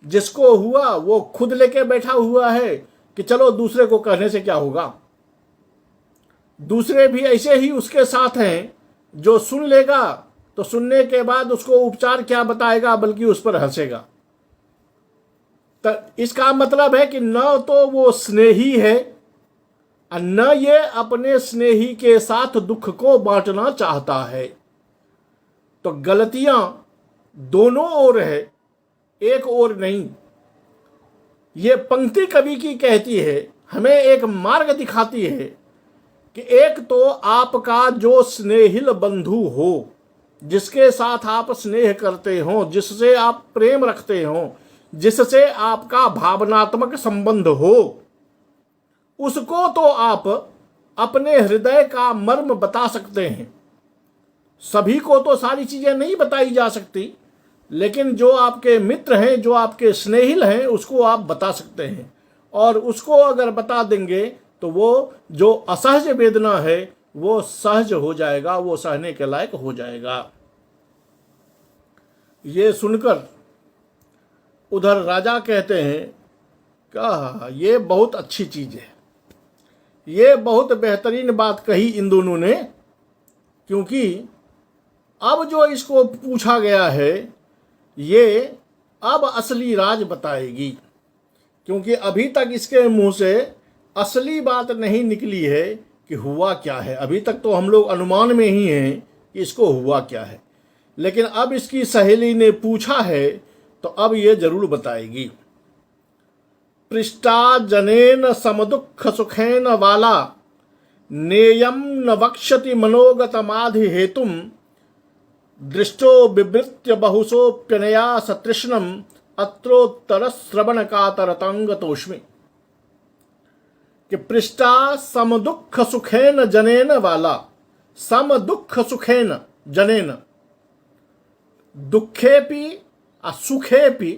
जिसको हुआ वो खुद लेके बैठा हुआ है कि चलो दूसरे को कहने से क्या होगा। दूसरे भी ऐसे ही उसके साथ हैं, जो सुन लेगा तो सुनने के बाद उसको उपचार क्या बताएगा, बल्कि उस पर हंसेगा। तो इसका मतलब है कि न तो वो स्नेही है, न ये अपने स्नेही के साथ दुख को बांटना चाहता है। तो गलतियां दोनों ओर है, एक ओर नहीं। ये पंक्ति कवि की कहती है, हमें एक मार्ग दिखाती है कि एक तो आपका जो स्नेहिल बंधु हो, जिसके साथ आप स्नेह करते हो, जिससे आप प्रेम रखते हो, जिससे आपका भावनात्मक संबंध हो, उसको तो आप अपने हृदय का मर्म बता सकते हैं। सभी को तो सारी चीजें नहीं बताई जा सकती, लेकिन जो आपके मित्र हैं, जो आपके स्नेहिल हैं, उसको आप बता सकते हैं। और उसको अगर बता देंगे तो वो जो असहज वेदना है वो सहज हो जाएगा, वो सहने के लायक हो जाएगा। ये सुनकर उधर राजा कहते हैं क्या ये बहुत अच्छी चीज है, ये बहुत बेहतरीन बात कही इन दोनों ने, क्योंकि अब जो इसको पूछा गया है ये अब असली राज बताएगी। क्योंकि अभी तक इसके मुंह से असली बात नहीं निकली है कि हुआ क्या है। अभी तक तो हम लोग अनुमान में ही हैं कि इसको हुआ क्या है, लेकिन अब इसकी सहेली ने पूछा है तो अब ये जरूर बताएगी। पृष्ठा जनेन समदुख सुखेन वाला नेयम न वक्ष्यति मनोगतमाधि हेतुम दृष्टो बिवृत्य बहुसोप्यनया सतृष्णम अत्रोत्तर श्रवण कातरतंगतोष्मि। कि पृष्ठा समदुख सुखेन जनेन वाला, समदुख सुखेन जनेन, दुखेपि सुखेपि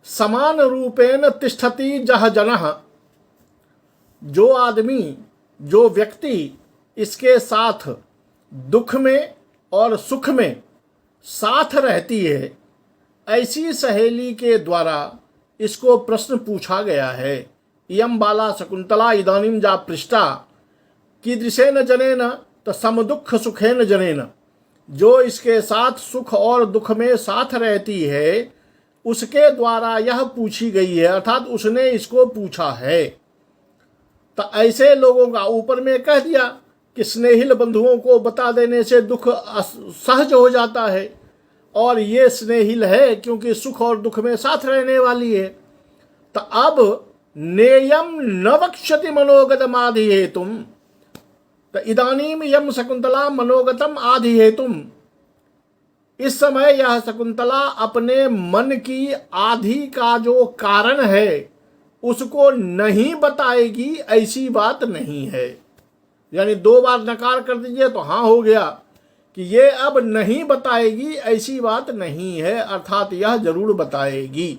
समान रूपेण तिष्ठति जह जनः। जो आदमी, जो व्यक्ति इसके साथ दुख में और सुख में साथ रहती है, ऐसी सहेली के द्वारा इसको प्रश्न पूछा गया है। इयं बाला शकुंतला इदानीं जा पृष्ठा कीदृशेन जनेन तो समदुख सुखेन जनेन। जो इसके साथ सुख और दुख में साथ रहती है उसके द्वारा यह पूछी गई है, अर्थात उसने इसको पूछा है। तो ऐसे लोगों का ऊपर में कह दिया कि स्नेहिल बंधुओं को बता देने से दुख सहज हो जाता है, और ये स्नेहिल है क्योंकि सुख और दुख में साथ रहने वाली है। तो अब नेयम न वक्ष्यति मनोगतम आधि हेतुम, तो इदानीम यम शकुंतला मनोगतम आधि हेतुम। इस समय यह शकुंतला अपने मन की आधि का जो कारण है उसको नहीं बताएगी, ऐसी बात नहीं है। यानी दो बार नकार कर दीजिए तो हाँ हो गया कि ये अब नहीं बताएगी, ऐसी बात नहीं है, अर्थात यह जरूर बताएगी।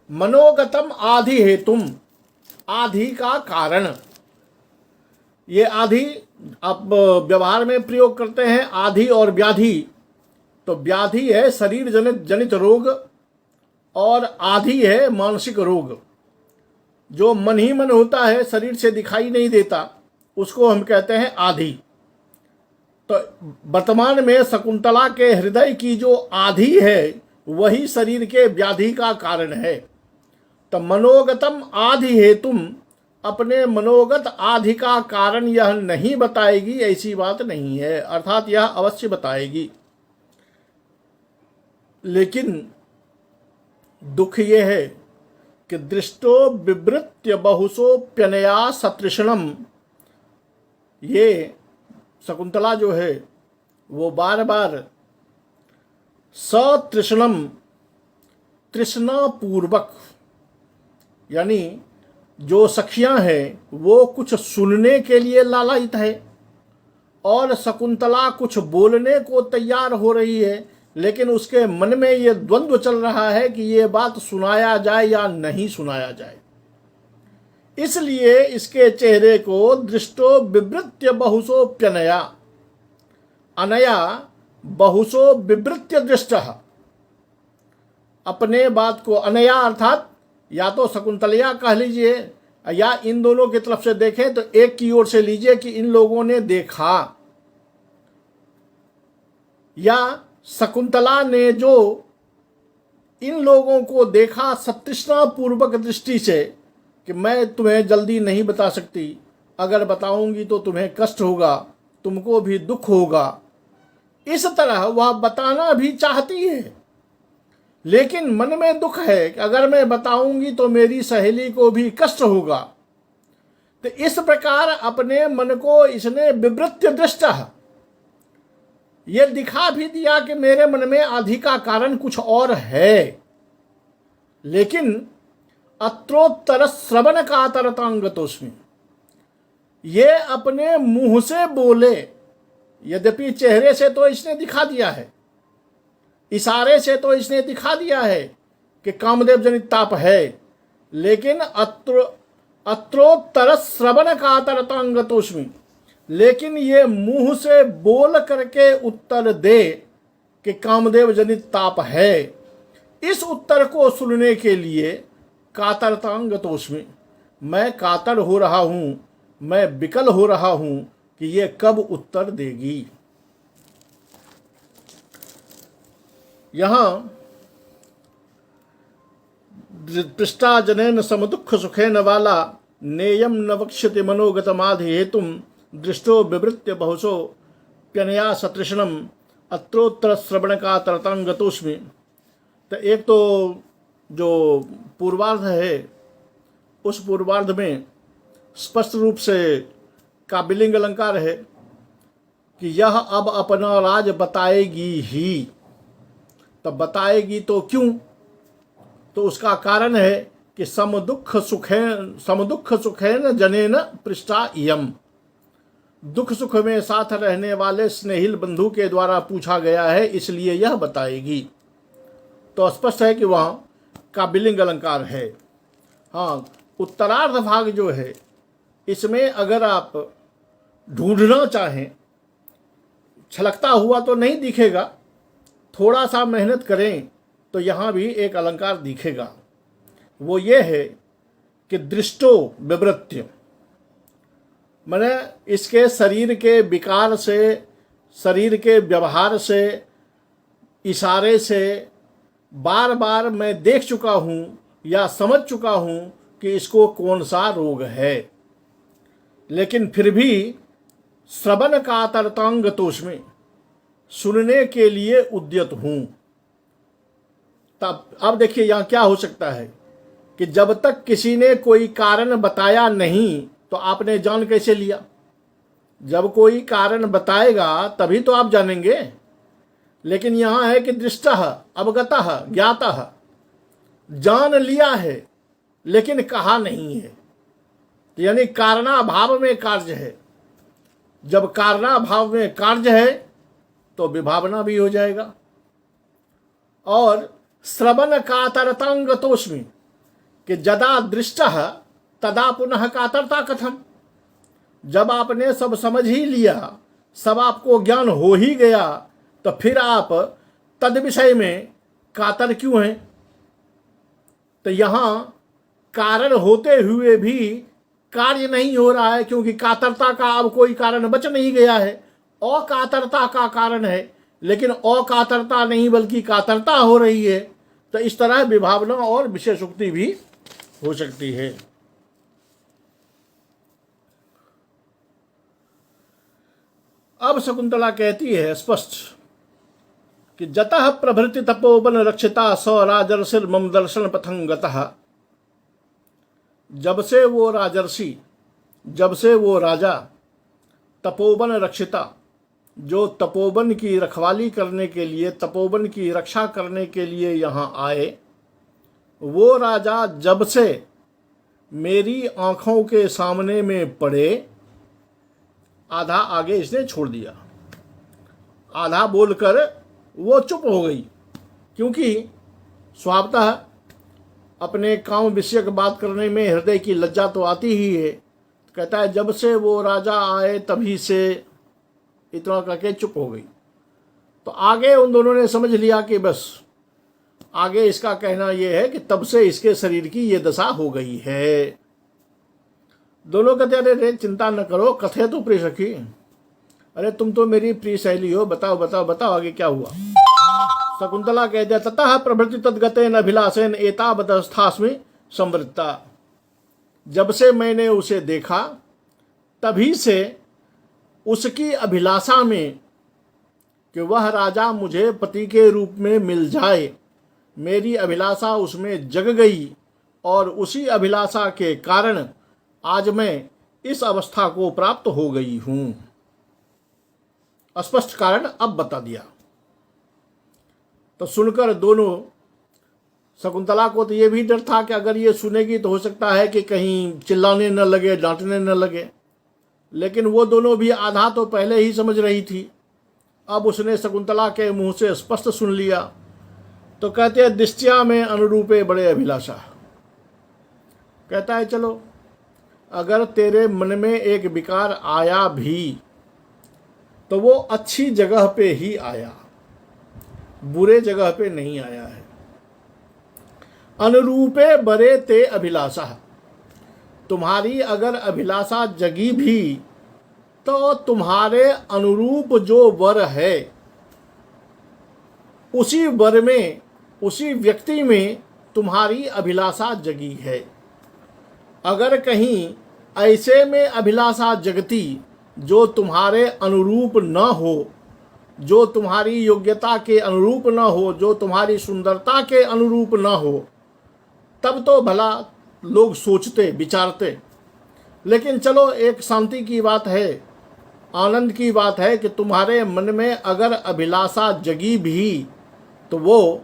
मनोगतम आधि हेतुम, आधि का कारण। ये आधि आप व्यवहार में प्रयोग करते हैं, आधि और व्याधि। तो व्याधि है शरीर जनित रोग और आधि है मानसिक रोग। जो मन ही मन होता है, शरीर से दिखाई नहीं देता, उसको हम कहते हैं आधि। तो वर्तमान में शकुंतला के हृदय की जो आधि है वही शरीर के व्याधि का कारण है। तो मनोगतम आधि हेतुम, अपने मनोगत आधि का कारण यह नहीं बताएगी, ऐसी बात नहीं है, अर्थात यह अवश्य बताएगी। लेकिन दुख ये है कि दृष्टो विवृत्य बहुसोप्यनया सतृष्णम। ये शकुंतला जो है वो बार बार सतृष्णम, तृष्णा पूर्वक, यानी जो सखियां हैं वो कुछ सुनने के लिए लालायित है और शकुंतला कुछ बोलने को तैयार हो रही है, लेकिन उसके मन में ये द्वंद्व चल रहा है कि ये बात सुनाया जाए या नहीं सुनाया जाए। इसलिए इसके चेहरे को दृष्टो विवृत्य बहुसोप्यनया, अनया बहुसो विवृत्य दृष्टः। अपने बात को अनया अर्थात या तो शकुंतलिया कह लीजिए या इन दोनों की तरफ से देखें तो एक की ओर से लीजिए कि इन लोगों ने देखा, या शकुंतला ने जो इन लोगों को देखा सतृष्णा पूर्वक दृष्टि से कि मैं तुम्हें जल्दी नहीं बता सकती, अगर बताऊंगी तो तुम्हें कष्ट होगा, तुमको भी दुख होगा, इस तरह वह बताना भी चाहती है, लेकिन मन में दुख है कि अगर मैं बताऊंगी तो मेरी सहेली को भी कष्ट होगा। तो इस प्रकार अपने मन को इसने विवृत्य दृष्टः, ये दिखा भी दिया कि मेरे मन में आधि का कारण कुछ और है, लेकिन अत्रोत्तर श्रवण कातरतांगतोस्मि, ये अपने मुंह से बोले, यद्यपि चेहरे से तो इसने दिखा दिया है, इशारे से तो इसने दिखा दिया है कि कामदेव जनित ताप है, लेकिन अत्रोत्तर श्रवण कातरतांगतोस्मि, लेकिन ये मुंह से बोल करके उत्तर दे कि कामदेव जनित ताप है, इस उत्तर को सुनने के लिए कातरतांगतोस्मि, मैं कातर हो रहा हूं, मैं विकल हो रहा हूं कि ये कब उत्तर देगी। यहां पृष्ठा जनेन समदुख सुखेन वाला नेयम न वक्ष्यति मनोगतमाधि हेतुम दृष्टो विवृत्य बहुसो प्यनया सतृष्णम अत्रोत्तर श्रवण का तरतांगतोस्मि। तो एक तो जो पूर्वार्ध है उस पूर्वार्ध में स्पष्ट रूप से काबिलिंग अलंकार है कि यह अब अपना राज बताएगी ही। तब बताएगी तो क्यों? तो उसका कारण है कि समदुख सुखेन जनेन पृष्ठा इयम, दुख सुख में साथ रहने वाले स्नेहिल बंधु के द्वारा पूछा गया है, इसलिए यह बताएगी। तो स्पष्ट है कि वहाँ काबिलिंग अलंकार है। हाँ, उत्तरार्ध भाग जो है इसमें अगर आप ढूंढना चाहें, छलकता हुआ तो नहीं दिखेगा, थोड़ा सा मेहनत करें तो यहाँ भी एक अलंकार दिखेगा। वो ये है कि दृष्टो विवृत्य, मैंने इसके शरीर के विकार से, शरीर के व्यवहार से, इशारे से बार बार मैं देख चुका हूँ या समझ चुका हूँ कि इसको कौन सा रोग है, लेकिन फिर भी श्रवण कातरतांग तोष्मी, सुनने के लिए उद्यत हूँ। तब अब देखिए यहाँ क्या हो सकता है कि जब तक किसी ने कोई कारण बताया नहीं तो आपने जान कैसे लिया? जब कोई कारण बताएगा तभी तो आप जानेंगे। लेकिन यहाँ है कि दृष्टः अवगतः ज्ञातः, जान लिया है लेकिन कहा नहीं है, यानी कारणाभाव में कार्य है। जब कारणाभाव में कार्य है तो विभावना भी हो जाएगा। और श्रवण कातरतांग तोष्मी, कि जदा दृष्टः तदा पुनः कातरता कथम, जब आपने सब समझ ही लिया, सब आपको ज्ञान हो ही गया, तो फिर आप तद विषय में कातर क्यों हैं? तो यहाँ कारण होते हुए भी कार्य नहीं हो रहा है, क्योंकि कातरता का अब कोई कारण बच नहीं गया है। अकातरता का कारण है, लेकिन अकातरता नहीं बल्कि कातरता हो रही है। तो इस तरह विभावना और विशेषोक्ति भी हो सकती है। अब शकुंतला कहती है स्पष्ट कि जतः प्रभृति तपोवन रक्षिता स राजर्षिर मम दर्शन पथं गतः, जब से वो राजर्षि, जब से वो राजा तपोवन रक्षिता, जो तपोवन की रखवाली करने के लिए, तपोवन की रक्षा करने के लिए यहाँ आए, वो राजा जब से मेरी आँखों के सामने में पड़े, आधा आगे इसने छोड़ दिया, आधा बोलकर वो चुप हो गई, क्योंकि स्वभावतः अपने काम विषयक बात करने में हृदय की लज्जा तो आती ही है। कहता है जब से वो राजा आए तभी से, इतना करके चुप हो गई। तो आगे उन दोनों ने समझ लिया कि बस आगे इसका कहना यह है कि तब से इसके शरीर की ये दशा हो गई है। दोनों कहते अरे रे चिंता न करो, कथे तो प्रिय सखी, अरे तुम तो मेरी प्रिय सहेली हो, बताओ बताओ बताओ आगे क्या हुआ। शकुंतला कहते ततः प्रभृति तद्गतेन अभिलाषेन एतावदस्थास्मि संवृत्ता, जब से मैंने उसे देखा तभी से उसकी अभिलाषा में कि वह राजा मुझे पति के रूप में मिल जाए, मेरी अभिलाषा उसमें जग गई, और उसी अभिलाषा के कारण आज मैं इस अवस्था को प्राप्त हो गई हूं। स्पष्ट कारण अब बता दिया। तो सुनकर दोनों, शकुंतला को तो ये भी डर था कि अगर ये सुनेगी तो हो सकता है कि कहीं चिल्लाने न लगे, डांटने न लगे, लेकिन वो दोनों भी आधा तो पहले ही समझ रही थी। अब उसने शकुंतला के मुंह से स्पष्ट सुन लिया। तो कहते हैं दृष्टिया में अनुरूपे बड़े अभिलाषा, कहता है चलो अगर तेरे मन में एक विकार आया भी तो वो अच्छी जगह पे ही आया, बुरे जगह पे नहीं आया है। अनुरूपे बरे ते अभिलाषा, तुम्हारी अगर अभिलाषा जगी भी तो तुम्हारे अनुरूप जो वर है उसी वर में, उसी व्यक्ति में तुम्हारी अभिलाषा जगी है। अगर कहीं ऐसे में अभिलाषा जगती जो तुम्हारे अनुरूप न हो जो तुम्हारी योग्यता के अनुरूप न हो, जो तुम्हारी सुंदरता के अनुरूप न हो, तब तो भला लोग सोचते विचारते। लेकिन चलो, एक शांति की बात है, आनंद की बात है कि तुम्हारे मन में अगर अभिलाषा जगी भी तो वो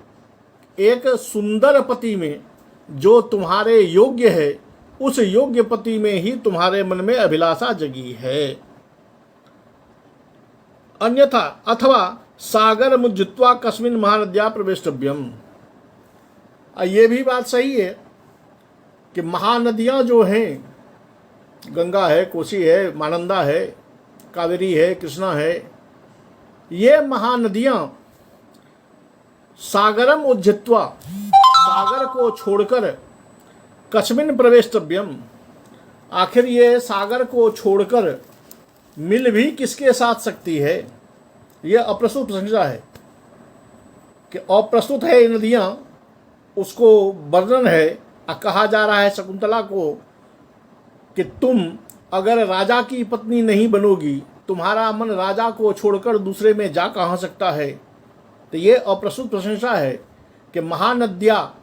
एक सुंदर पति में, जो तुम्हारे योग्य है, उस योग्य पति में ही तुम्हारे मन में अभिलाषा जगी है। अन्यथा अथवा सागर मुज्जित्वा कस्मिन महानद्या प्रवेष्टव्यम। ये भी बात सही है कि महानदियां जो हैं, गंगा है, कोसी है, महानंदा है, कावेरी है, कृष्णा है, ये महानदियां सागरम उज्जित्वा, सागर को छोड़कर, कस्मिन प्रवेष्टव्यम, आखिर ये सागर को छोड़कर मिल भी किसके साथ सकती है? यह अप्रस्तुत प्रशंसा है कि अप्रस्तुत है ये नदियां, उसको वर्णन है। कहा जा रहा है शकुंतला को कि तुम अगर राजा की पत्नी नहीं बनोगी, तुम्हारा मन राजा को छोड़कर दूसरे में जा कहाँ सकता है। तो ये अप्रस्तुत प्रशंसा है कि महानदियाँ,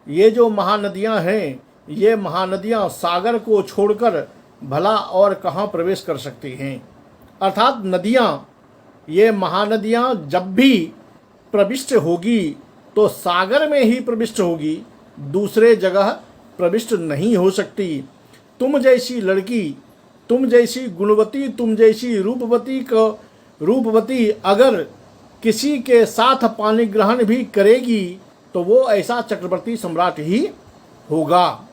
ये जो महानदियाँ हैं, ये महानदियाँ सागर को छोड़कर भला और कहाँ प्रवेश कर सकती हैं। अर्थात नदियाँ, ये महानदियाँ जब भी प्रविष्ट होगी तो सागर में ही प्रविष्ट होगी, दूसरे जगह प्रविष्ट नहीं हो सकती। तुम जैसी लड़की, तुम जैसी गुणवती, तुम जैसी रूपवती अगर किसी के साथ पानी ग्रहण भी करेगी तो वो ऐसा चक्रवर्ती सम्राट ही होगा।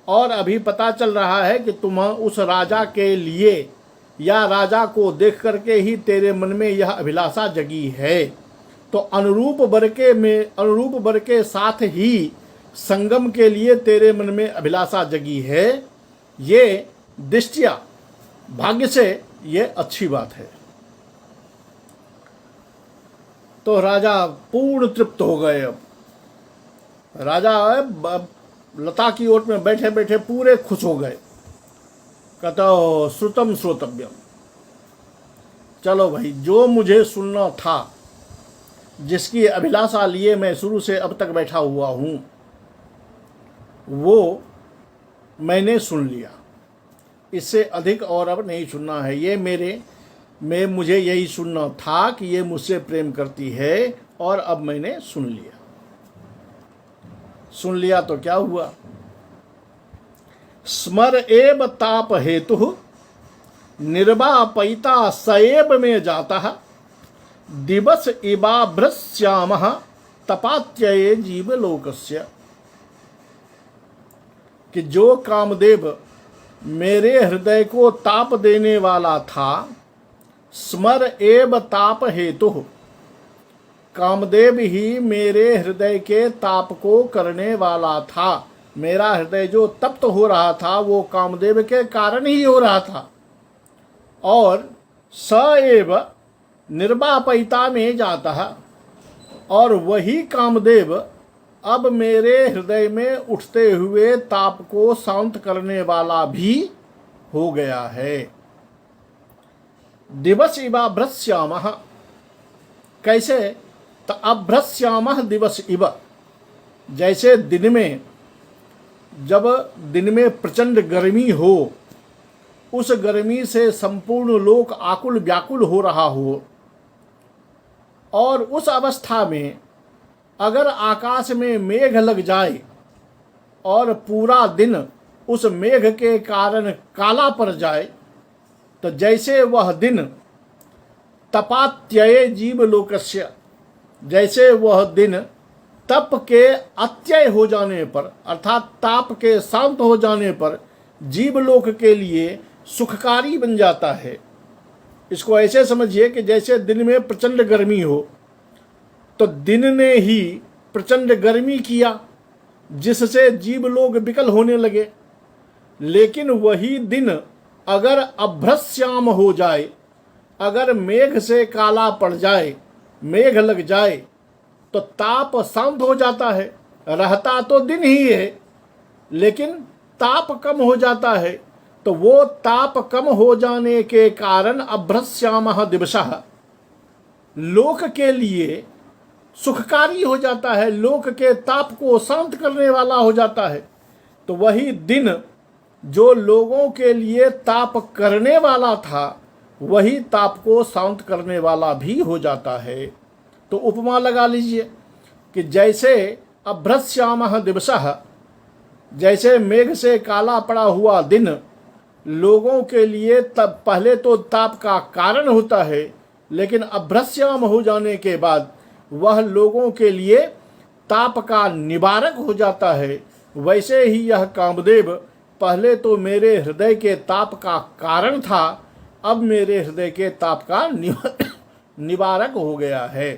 और अभी पता चल रहा है कि तुम उस राजा के लिए या राजा को देख करके ही तेरे मन में यह अभिलाषा जगी है। तो अनुरूप वर के साथ ही संगम के लिए तेरे मन में अभिलाषा जगी है। ये दृष्टिया भाग्य से ये अच्छी बात है। तो राजा पूर्ण तृप्त हो गए। अब राजा लता की ओट में बैठे बैठे पूरे खुश हो गए। कहता श्रुतम श्रोतव्यम, चलो भाई, जो मुझे सुनना था, जिसकी अभिलाषा लिए मैं शुरू से अब तक बैठा हुआ हूँ, वो मैंने सुन लिया। इससे अधिक और अब नहीं सुनना है। ये मुझे यही सुनना था कि ये मुझसे प्रेम करती है, और अब मैंने सुन लिया। सुन लिया तो क्या हुआ? स्मर एव ताप हेतु निर्वापयिता सएव में जाता दिवस इवाभ्रश्याम तपात्यये जीवलोकस्य। कि जो कामदेव मेरे हृदय को ताप देने वाला था, स्मर एव ताप हेतु, कामदेव ही मेरे हृदय के ताप को करने वाला था। मेरा हृदय जो तप्त हो रहा था वो कामदेव के कारण ही हो रहा था। और स एव निर्वापयिता में जाता है, और वही कामदेव अब मेरे हृदय में उठते हुए ताप को शांत करने वाला भी हो गया है। दिवस इव अभ्रश्यामः, कैसे? तो अभ्रश्यामः दिवस इव, जैसे दिन में, जब दिन में प्रचंड गर्मी हो, उस गर्मी से संपूर्ण लोक आकुल व्याकुल हो रहा हो, और उस अवस्था में अगर आकाश में मेघ लग जाए और पूरा दिन उस मेघ के कारण काला पड़ जाए, तो जैसे वह दिन तपात्यये जीवलोकस्य, जैसे वह दिन तप के अत्यय हो जाने पर, अर्थात ताप के शांत हो जाने पर जीवलोक के लिए सुखकारी बन जाता है। इसको ऐसे समझिए कि जैसे दिन में प्रचंड गर्मी हो, तो दिन ने ही प्रचंड गर्मी किया, जिससे जीवलोक विकल होने लगे। लेकिन वही दिन अगर अभ्रश्याम हो जाए, अगर मेघ से काला पड़ जाए, मेघ लग जाए, तो ताप शांत हो जाता है। रहता तो दिन ही है, लेकिन ताप कम हो जाता है। तो वो ताप कम हो जाने के कारण अभ्रश्यामः दिवसः, लोक के लिए सुखकारी हो जाता है, लोक के ताप को शांत करने वाला हो जाता है, तो वही दिन जो लोगों के लिए ताप करने वाला था वही ताप को शांत करने वाला भी हो जाता है। तो उपमा लगा लीजिए कि जैसे अभ्रश्यामः दिवसः, जैसे मेघ से काला पड़ा हुआ दिन लोगों के लिए तब पहले तो ताप का कारण होता है, लेकिन अभ्रश्याम हो जाने के बाद वह लोगों के लिए ताप का निवारक हो जाता है। वैसे ही यह कामदेव पहले तो मेरे हृदय के ताप का कारण था, अब मेरे हृदय के ताप का निवारक हो गया है।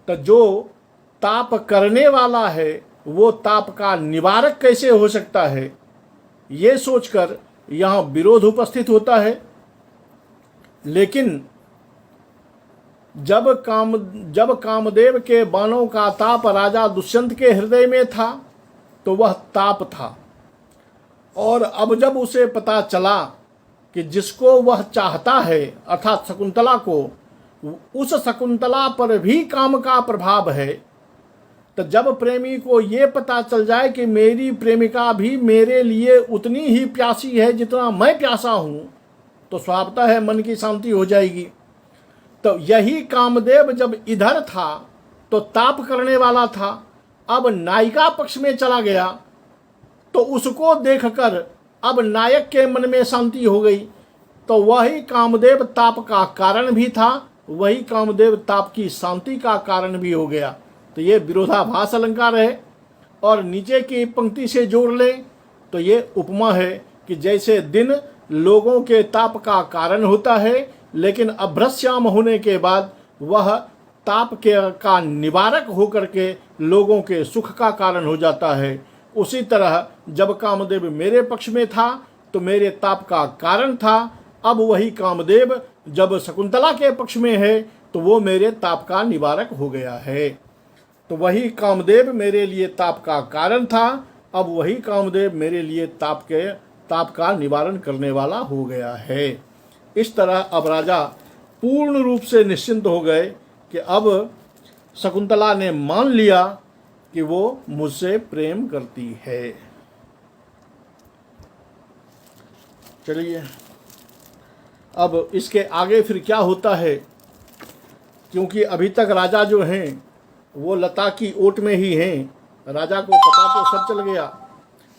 तो जो ताप करने वाला है वो ताप का निवारक कैसे हो सकता है, ये सोचकर यहाँ विरोध उपस्थित होता है। लेकिन जब कामदेव के बाणों का ताप राजा दुष्यंत के हृदय में था तो वह ताप था, और अब जब उसे पता चला कि जिसको वह चाहता है अर्थात शकुंतला को, उस शकुंतला पर भी काम का प्रभाव है, तो जब प्रेमी को ये पता चल जाए कि मेरी प्रेमिका भी मेरे लिए उतनी ही प्यासी है जितना मैं प्यासा हूँ, तो स्वभावतः है मन की शांति हो जाएगी। तो यही कामदेव जब इधर था तो ताप करने वाला था, अब नायिका पक्ष में चला गया तो उसको देखकर अब नायक के मन में शांति हो गई, तो वही कामदेव ताप का कारण भी था, वही कामदेव ताप की शांति का कारण भी हो गया। तो ये विरोधाभास अलंकार है। और नीचे की पंक्ति से जोड़ लें तो ये उपमा है कि जैसे दिन लोगों के ताप का कारण होता है, लेकिन अभ्रश्याम होने के बाद वह ताप का निवारक होकर के लोगों के सुख का कारण हो जाता है, उसी तरह जब कामदेव मेरे पक्ष में था तो मेरे ताप का कारण था, अब वही कामदेव जब शकुंतला के पक्ष में है तो वो मेरे ताप का निवारक हो गया है। तो वही कामदेव मेरे लिए ताप का कारण था, अब वही कामदेव मेरे लिए ताप का निवारण करने वाला हो गया है। इस तरह अब राजा पूर्ण रूप से निश्चिंत हो गए कि अब शकुंतला ने मान लिया कि वो मुझसे प्रेम करती है। चलिए अब इसके आगे फिर क्या होता है, क्योंकि अभी तक राजा जो हैं वो लता की ओट में ही हैं। राजा को पता तो सब चल गया,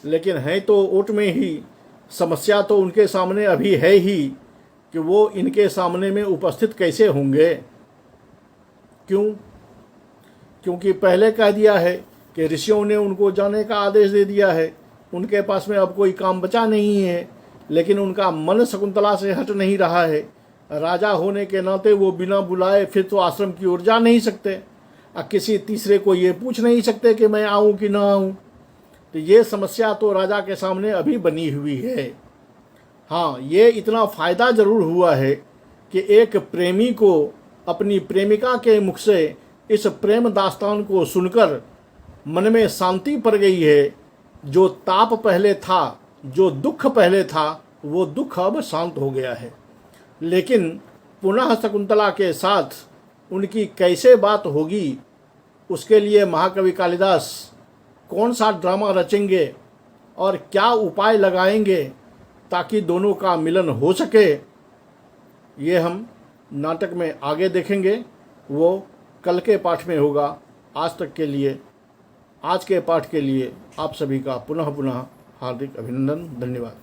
लेकिन हैं तो ओट में ही। समस्या तो उनके सामने अभी है ही कि वो इनके सामने में उपस्थित कैसे होंगे। क्यों? क्योंकि पहले कह दिया है कि ऋषियों ने उनको जाने का आदेश दे दिया है, उनके पास में अब कोई काम बचा नहीं है, लेकिन उनका मन शकुंतला से हट नहीं रहा है। राजा होने के नाते वो बिना बुलाए फिर तो आश्रम की ओर जा नहीं सकते, किसी तीसरे को ये पूछ नहीं सकते कि मैं आऊँ कि ना आऊँ। तो ये समस्या तो राजा के सामने अभी बनी हुई है। हाँ, ये इतना फ़ायदा ज़रूर हुआ है कि एक प्रेमी को अपनी प्रेमिका के मुख से इस प्रेम दास्तान को सुनकर मन में शांति पड़ गई है। जो ताप पहले था, जो दुख पहले था, वो दुख अब शांत हो गया है। लेकिन पुनः शकुंतला के साथ उनकी कैसे बात होगी, उसके लिए महाकवि कालिदास कौन सा ड्रामा रचेंगे और क्या उपाय लगाएंगे ताकि दोनों का मिलन हो सके, ये हम नाटक में आगे देखेंगे। वो कल के पाठ में होगा। आज के पाठ के लिए आप सभी का पुनः हार्दिक अभिनंदन। धन्यवाद।